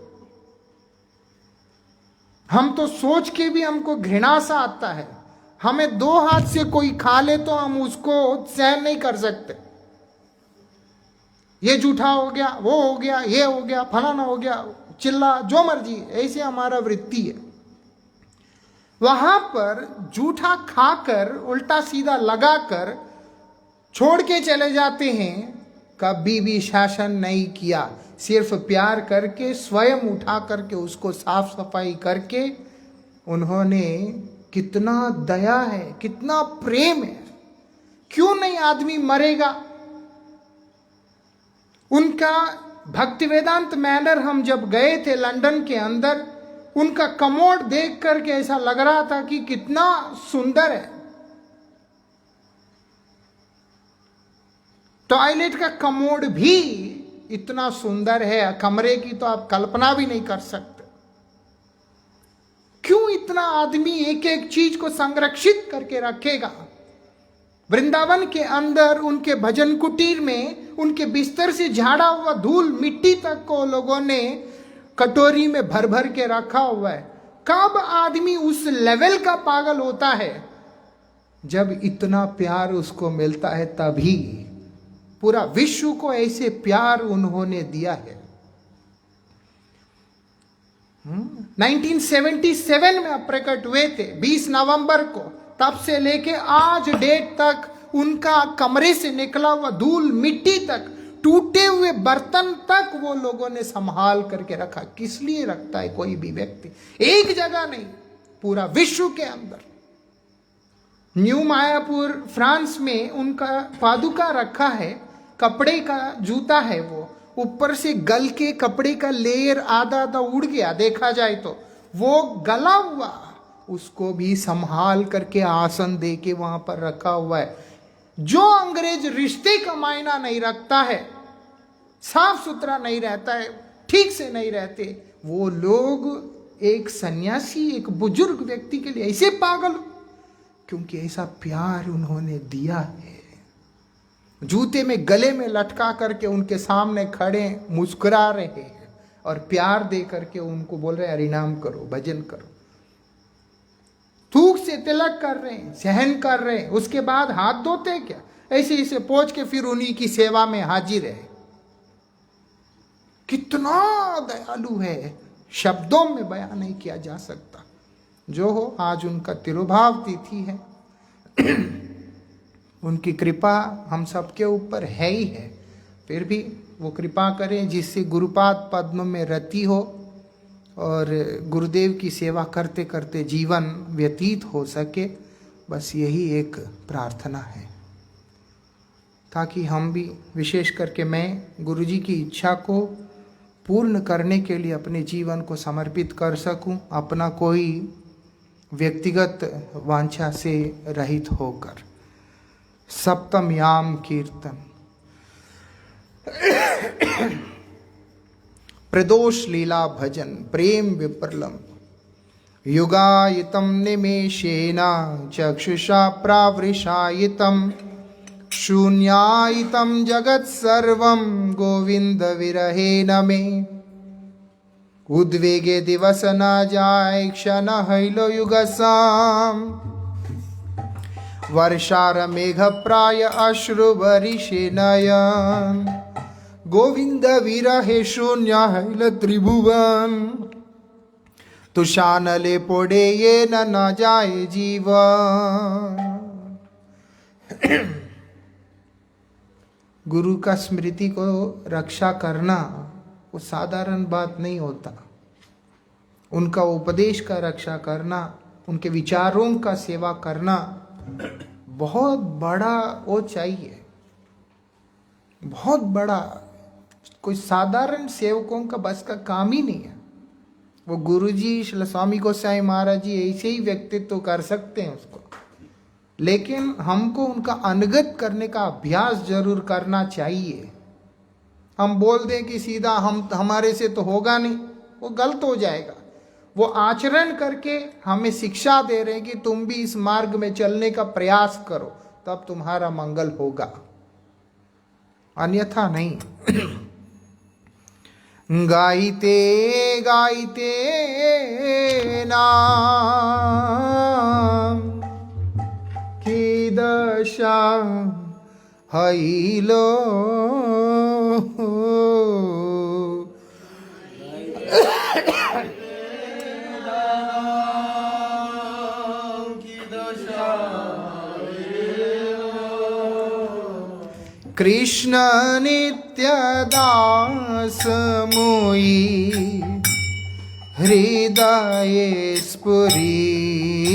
हम तो सोच के भी हमको घृणा सा आता है। हमें 2 हाथ से कोई खा ले तो हम उसको सहन नहीं कर सकते। ये जूठा हो गया, वो हो गया, ये हो गया, फलाना हो गया, चिल्ला, जो मर्जी, ऐसे हमारा वृत्ति है। वहां पर जूठा खाकर उल्टा सीधा लगाकर छोड़ के चले जाते हैं। कभी भी शासन नहीं किया, सिर्फ प्यार करके स्वयं उठा करके उसको साफ सफाई करके, उन्होंने कितना दया है, कितना प्रेम है। क्यों नहीं आदमी मरेगा? उनका भक्ति वेदांत मैनर हम जब गए थे लंदन के अंदर, उनका कमोड देख करके ऐसा लग रहा था कि कितना सुंदर है। टॉयलेट का कमोड भी इतना सुंदर है, कमरे की तो आप कल्पना भी नहीं कर सकते। क्यों इतना आदमी एक एक चीज को संरक्षित करके रखेगा? वृंदावन के अंदर उनके भजन कुटीर में उनके बिस्तर से झाड़ा हुआ धूल मिट्टी तक को लोगों ने कटोरी में भर भर के रखा हुआ है। कब आदमी उस लेवल का पागल होता है? जब इतना प्यार उसको मिलता है तभी। पूरा विश्व को ऐसे प्यार उन्होंने दिया है। 1977 में प्रकट हुए थे 20 नवंबर को। तब से लेके आज डेट तक उनका कमरे से निकला हुआ धूल मिट्टी तक, टूटे हुए बर्तन तक वो लोगों ने संभाल करके रखा। किस लिए रखता है कोई भी व्यक्ति? एक जगह नहीं, पूरा विश्व के अंदर। न्यू मायापुर फ्रांस में उनका पादुका रखा है। कपड़े का जूता है वो, ऊपर से गल के कपड़े का लेयर आधा आधा उड़ गया देखा जाए तो। वो गला हुआ, उसको भी संभाल करके आसन दे के वहां पर रखा हुआ है। जो अंग्रेज रिश्ते का मायना नहीं रखता है, साफ सुथरा नहीं रहता है, ठीक से नहीं रहते, वो लोग एक सन्यासी, एक बुजुर्ग व्यक्ति के लिए ऐसे पागल, क्योंकि ऐसा प्यार उन्होंने दिया है। जूते में गले में लटका करके उनके सामने खड़े मुस्कुरा रहे हैं और प्यार दे करके उनको बोल रहे हैं हरिनाम करो, भजन करो। थूक से तिलक कर रहे हैं, सहन कर रहे हैं, उसके बाद हाथ धोते क्या? ऐसे ऐसे पोंछ के फिर उन्हीं की सेवा में हाजिर है। कितना दयालु है, शब्दों में बयान नहीं किया जा सकता। जो हो, आज उनका तिरुभाव तिथि है। उनकी कृपा हम सबके ऊपर है ही है। फिर भी वो कृपा करें जिससे गुरुपाद पद्म में रति हो और गुरुदेव की सेवा करते करते जीवन व्यतीत हो सके। बस यही एक प्रार्थना है, ताकि हम भी, विशेष करके मैं, गुरुजी की इच्छा को पूर्ण करने के लिए अपने जीवन को समर्पित कर सकूं, अपना कोई व्यक्तिगत वांछा से रहित होकर। सप्तम याम कीर्तन। प्रदोष लीला भजन प्रेम विप्रलम युगायितं निमेषेण चक्षुषा प्रावृषायितं शून्यायितं जगत् सर्वं गोविंद विरहेण मे उद्वेगे दिवस न जाय क्षण हैलो युगसाम वर्षार मेघ प्राय अश्रु बरिषे नयन गोविंद विरहे शून्य हैल त्रिभुवन तुषानले पोड़े ये न जाए जीवन। गुरु का स्मृति को रक्षा करना वो साधारण बात नहीं होता। उनका उपदेश का रक्षा करना, उनके विचारों का सेवा करना बहुत बड़ा वो चाहिए, बहुत बड़ा। कोई साधारण सेवकों का बस का काम ही नहीं है। वो गुरुजी श्री स्वामी गोसाई महाराज जी ऐसे ही व्यक्तित्व कर सकते हैं उसको, लेकिन हमको उनका अनुगत करने का अभ्यास जरूर करना चाहिए। हम बोल दें कि सीधा हमारे से तो होगा नहीं, वो गलत हो जाएगा। वो आचरण करके हमें शिक्षा दे रहे हैं कि तुम भी इस मार्ग में चलने का प्रयास करो, तब तुम्हारा मंगल होगा, अन्यथा नहीं। गाइते गाइते नाम की दशा हईलो कृष्ण नित्य दास मोई हृदय स्फुरिलो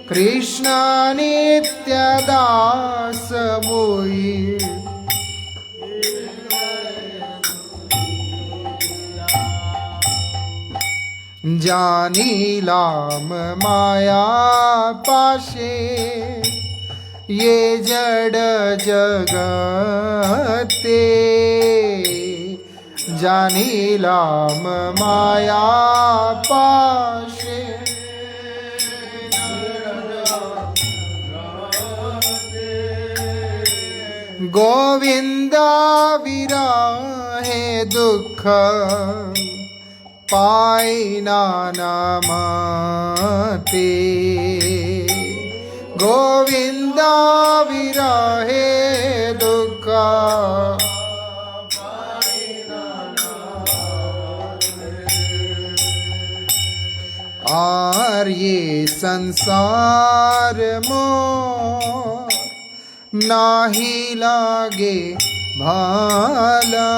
कृष्ण नित्य दास मोई जानीलाम माया पाशे ये जड़ जगते जानीलाम माया पाशे गोविंद विरहे दुख पाई नानमते। गोविंद विरहे दुख और ये संसार मोर नाही लागे भाला।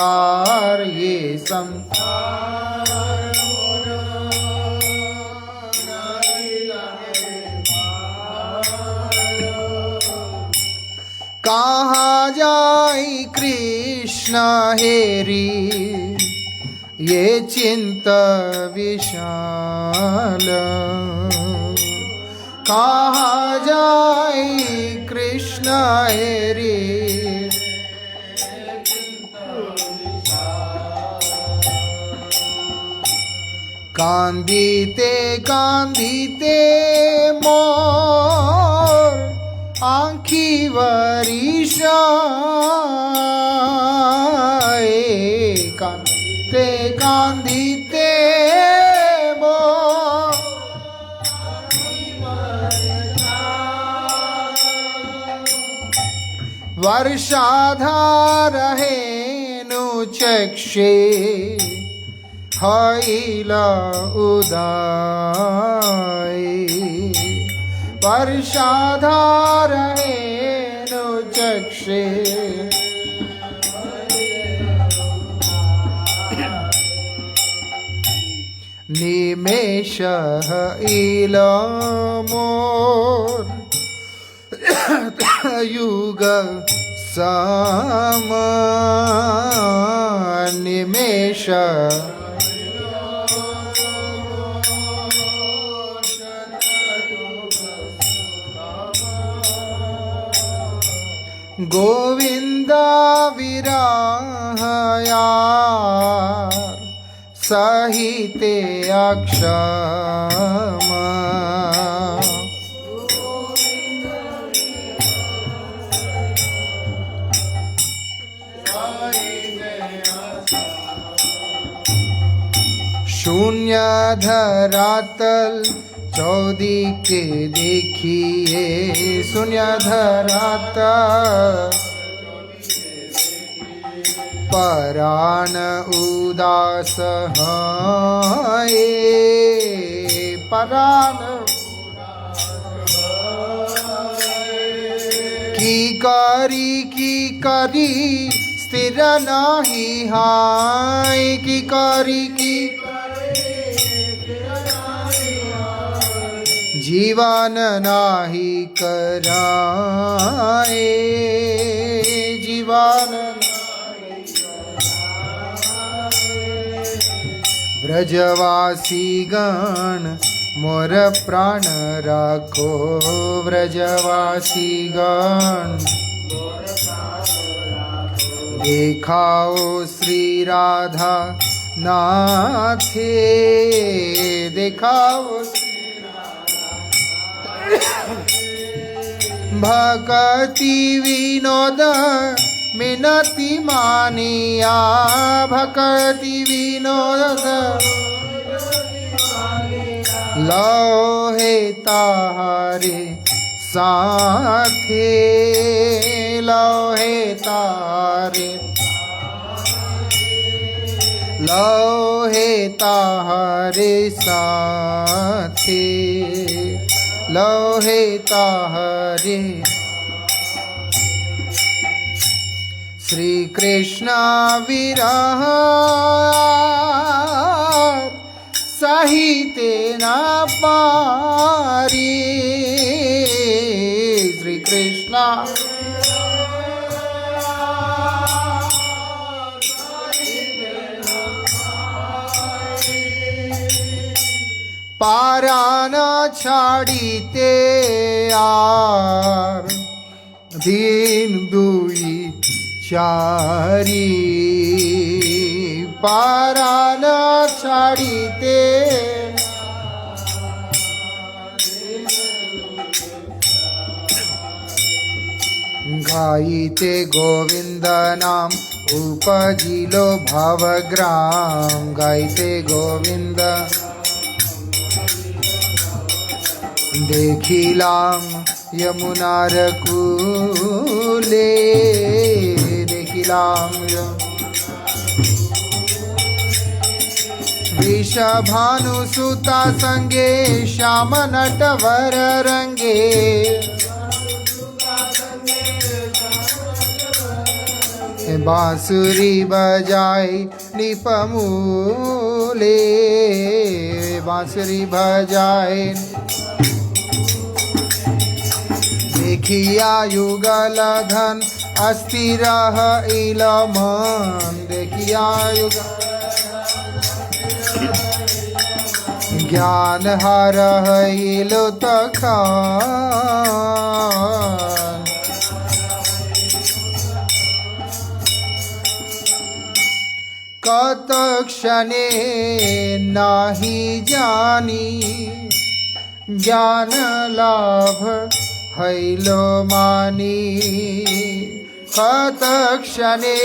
और ये संसार मोर नाही लागे भाला। कहाँ जाई कृष्ण हेरी ये चिंता विशाल। कहाँ जाई कृष्ण हेरी कांदीते कांदीते मोर आँखी वरिशाए। कांदीते कांदीते मोर वर्षाधार हेनु चक्षे हईला उदाय। वर्षाधार हेनु चक्षे निमेषः इलमोर युग सम। निमेष गोविंद विरहया सहिते अक्षम। शून्य धरातल चौदिके देखिए। शून्य धरातल परान उदास है। परान की करी स्थिर नहीं हाय। की करी जीवन नाही कराए। जीवन व्रजवासी गण मोर प्राण राखो। व्रजवासी गण देखाओ श्री राधा नाथे। देखाओ भक्ति विनोद मिनति मानिया। भक्ति विनोद लोहे तारे साथे। लोहे तारे लोहे तारे साथे। लोहे तारे श्री कृष्ण विरह सहिते न पारी। श्री कृष्ण पारान छाड़ीते यार दिन दुई चारी। पारान छाड़ीते गायिते गोविंद नाम उपजिलो भवग्राम। गायिते गोविंद देखिलाम यमुनार कूले। देखिलाम वृषभानुसुता संगे श्याम नटवर रंगे। बांसुरी बजाए निपमूले। बांसुरी बजाए देखिया युगल धन अस्थिर इलमन। देखिया युगल ज्ञान हर इलो तखान। कत क्षणे नाही जानी ज्ञान लाभ हैलो मानी। कत क्षणे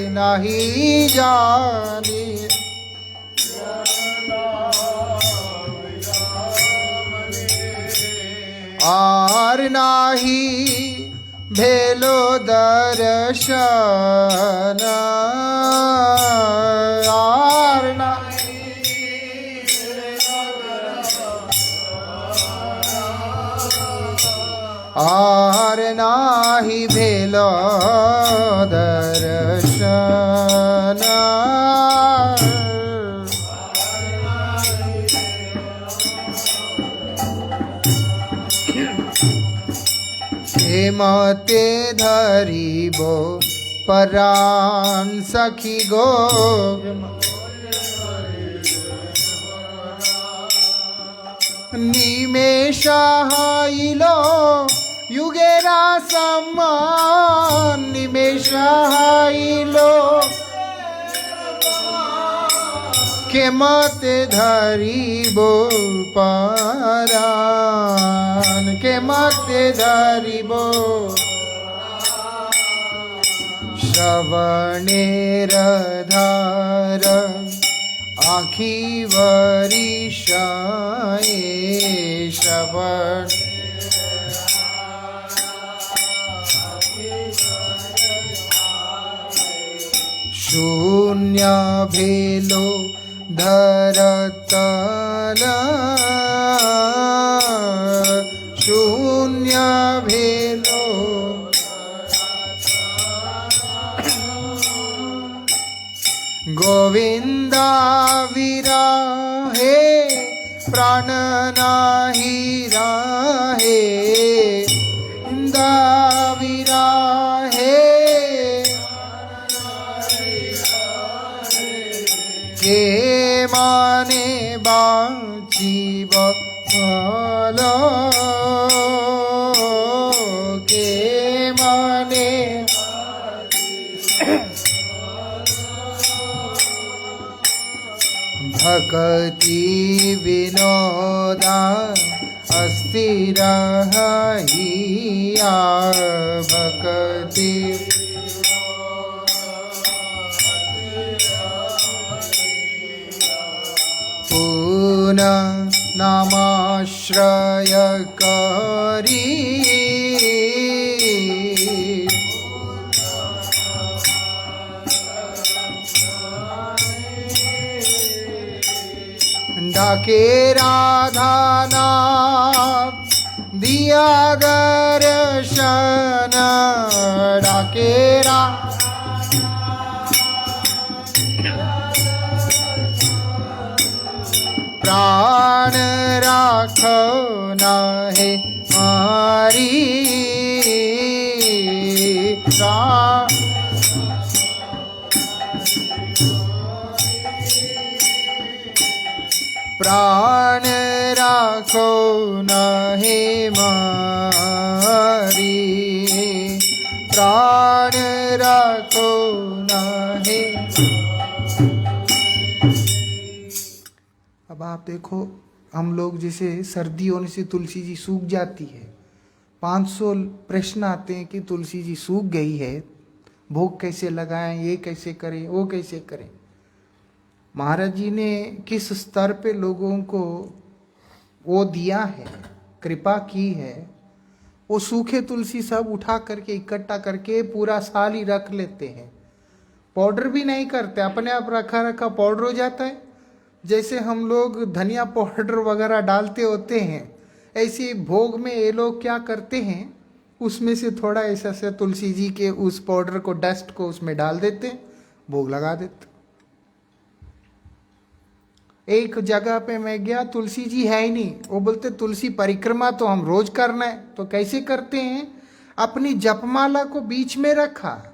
नाही जानी आर नाही भेलो दर्शन। आर नाही आर नाही भेलो दर्शन। मते धरिबो परान सखी गो। निमेषाइलो युगेरा सम्मान। निमेषाइलो के मते धरिबो परान। के मते धरिबो श्रवणेर धार आँखी वरिषाए। श्रवण शून्य भेलो धरतल। शून्य भेलो गोविंदा विराहे प्राण नाही राहे। गोविंदा विराहे के माने बाँचिब भलो। के माने भक्ति विनोदा अस्थिर हिया। भक्ति पुनः नामाश्रय करी। डाके राधा नाम दिया दर्शन। डाके प्राण राखो नाहे मारी। प्राण राखो नाहे मारी। प्राण राखो नाहे। अब आप देखो, हम लोग जैसे सर्दी होने से तुलसी जी सूख जाती है, 500 प्रश्न आते हैं कि तुलसी जी सूख गई है, भोग कैसे लगाएं, ये कैसे करें, वो कैसे करें। महाराज जी ने किस स्तर पे लोगों को वो दिया है, कृपा की है। वो सूखे तुलसी सब उठा करके इकट्ठा करके पूरा साल ही रख लेते हैं, पाउडर भी नहीं करते, अपने आप रखा रखा पाउडर हो जाता है। जैसे हम लोग धनिया पाउडर वगैरह डालते होते हैं, ऐसे भोग में ये लोग क्या करते हैं, उसमें से थोड़ा ऐसा से तुलसी जी के उस पाउडर को, डस्ट को उसमें डाल देते हैं, भोग लगा देते। एक जगह पे मैं गया, तुलसी जी है ही नहीं। वो बोलते तुलसी परिक्रमा तो हम रोज करना है। तो कैसे करते हैं, अपनी जपमाला को बीच में रखा,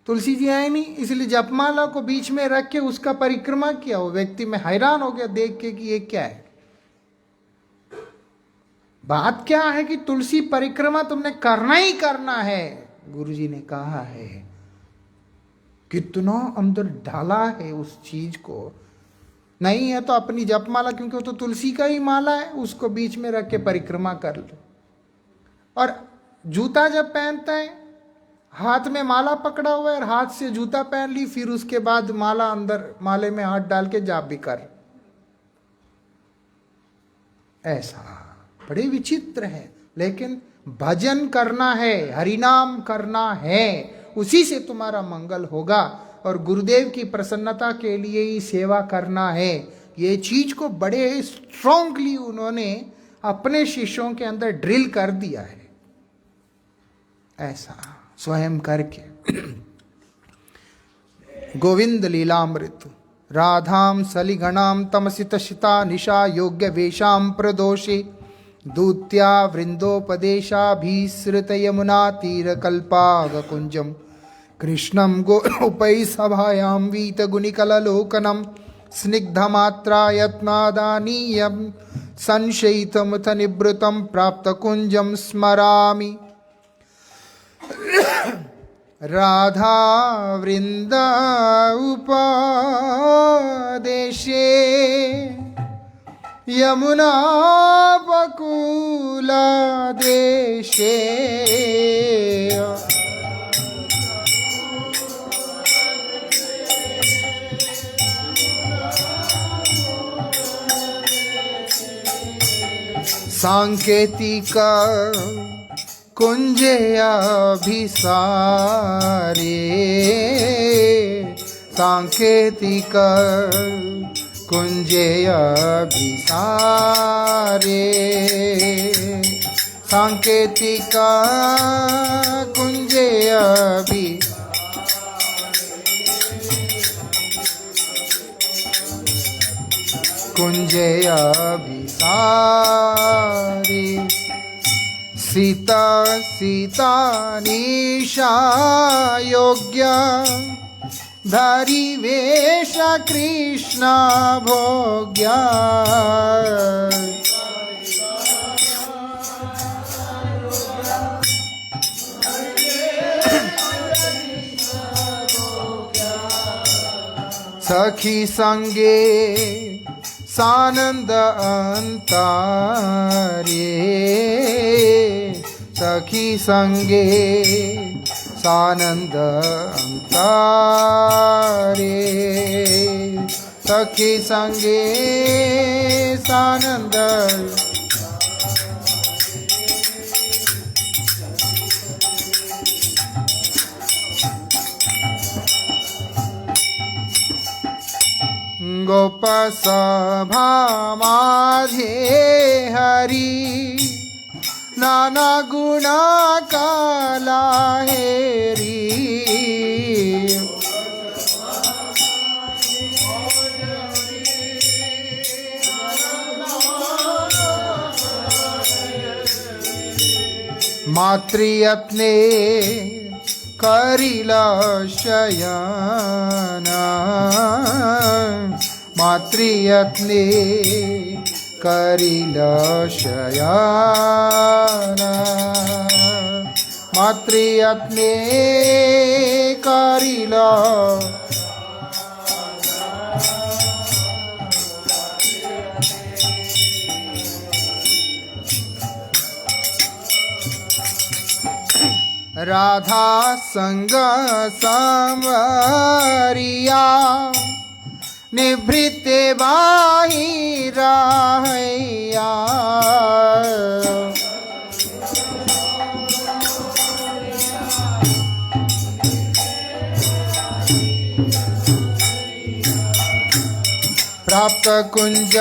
तुलसी जी आए नहीं, इसलिए जपमाला को बीच में रख के उसका परिक्रमा किया। वो व्यक्ति में हैरान हो गया देख के कि ये क्या है। बात क्या है कि तुलसी परिक्रमा तुमने करना ही करना है, गुरुजी ने कहा है। कितना अंदर डाला है उस चीज को। नहीं है तो अपनी जपमाला, क्योंकि वो तो तुलसी का ही माला है, उसको बीच में रख के परिक्रमा कर लो। और जूता जब पहनता है, हाथ में माला पकड़ा हुआ है और हाथ से जूता पहन ली, फिर उसके बाद माला अंदर, माले में हाथ डाल के जाप भी कर। ऐसा बड़े विचित्र है। लेकिन भजन करना है, हरिनाम करना है, उसी से तुम्हारा मंगल होगा। और गुरुदेव की प्रसन्नता के लिए ही सेवा करना है। ये चीज को बड़े स्ट्रांगली उन्होंने अपने शिष्यों के अंदर ड्रिल कर दिया है, ऐसा स्वयं करके। गोविंद लीलामृत राधाम सलिगणाम तमसितशिता निशा योग्य वेशाम प्रदोषे दूत्या वृंदोपदेशाभिसृत यमुना तीर कल्पाग कुंजम कृष्णम गोपै सभायां वीत गुणिकलोकनम स्निग्धमात्रा यत्नादानीयं संशयितमुथ निवृतं प्राप्त कुंजम स्मरामि। राधा वृंद उपदेशे यमुना बकुला देशे सांकेतिक कुंजे अभिसारे सांकेतिक कुंजे अभिसारे सांकेतिक कुंजे अभि कुंजे अभिसारे सीता सीता निशा योग्य धारी वेश कृष्ण भोग्य सखी संगे सानंद अंतारे सखी संगे सानंद अंतारे सखी संगे सानंद गोप सभा माझे हरी नाना गुणा काला हेरी मातृयत्ने करिला शयना मातृयत्ने करिला शयना मातृयत्ने करिला राधा संग सांवरिया निभृते बाहिरा हैया। प्राप्त कुंज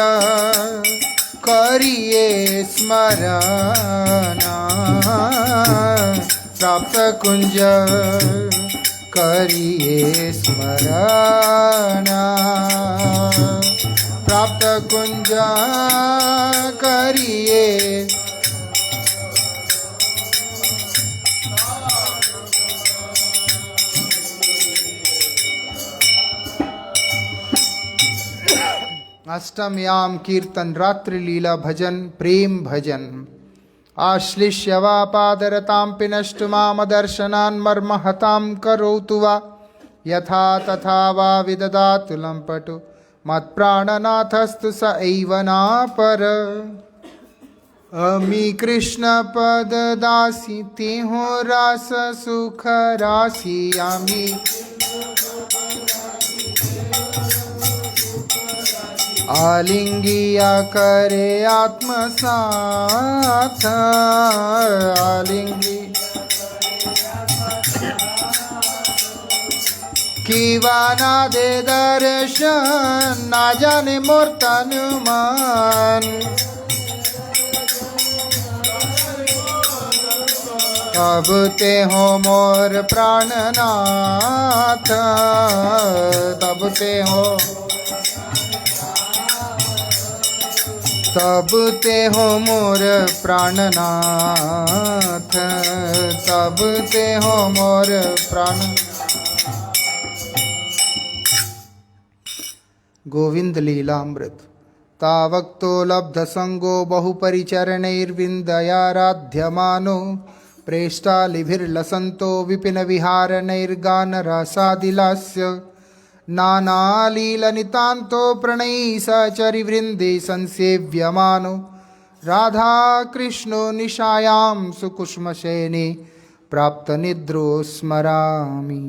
करिए स्मरण, प्राप्त कुंज करिए स्मरण, प्राप्त कुंज करिए। अष्टम्याम कीर्तन रात्रि लीला भजन प्रेम भजन। आश्लिष्य वा पादरतां पिनष्टु माम दर्शनान् मर्महतां करोतु वा यथा तथा वा विददातु लम्पटु मत्प्राणनाथस्तु स एव नापर। अमी कृष्ण पद दासी तेहो रास सुख राशि, अमी आलिंगिया करे आत्मसाथ, आलिंगी कीवाना दे दर्शन ना जाने मोर तन मन। तब ते हो मोर प्राणनाथ, तब ते हो, तब ते हो मोर प्राणनाथ, तब ते हो मोर प्राण। गोविंद लीलामृत। तावक्तो लब्ध संगो बहुपरिचरणैर्विन्दयाराध्यमानो प्रेष्टालिभिर्लसन्तो विपिन विहारणैर्गानरसादिलास्य नानालीलनितान्तो प्रणयी सहचरिवृन्दे संसेव्यमानो राधा कृष्णो निशायां सुकुष्मशयने प्राप्तनिद्रो स्मरामि।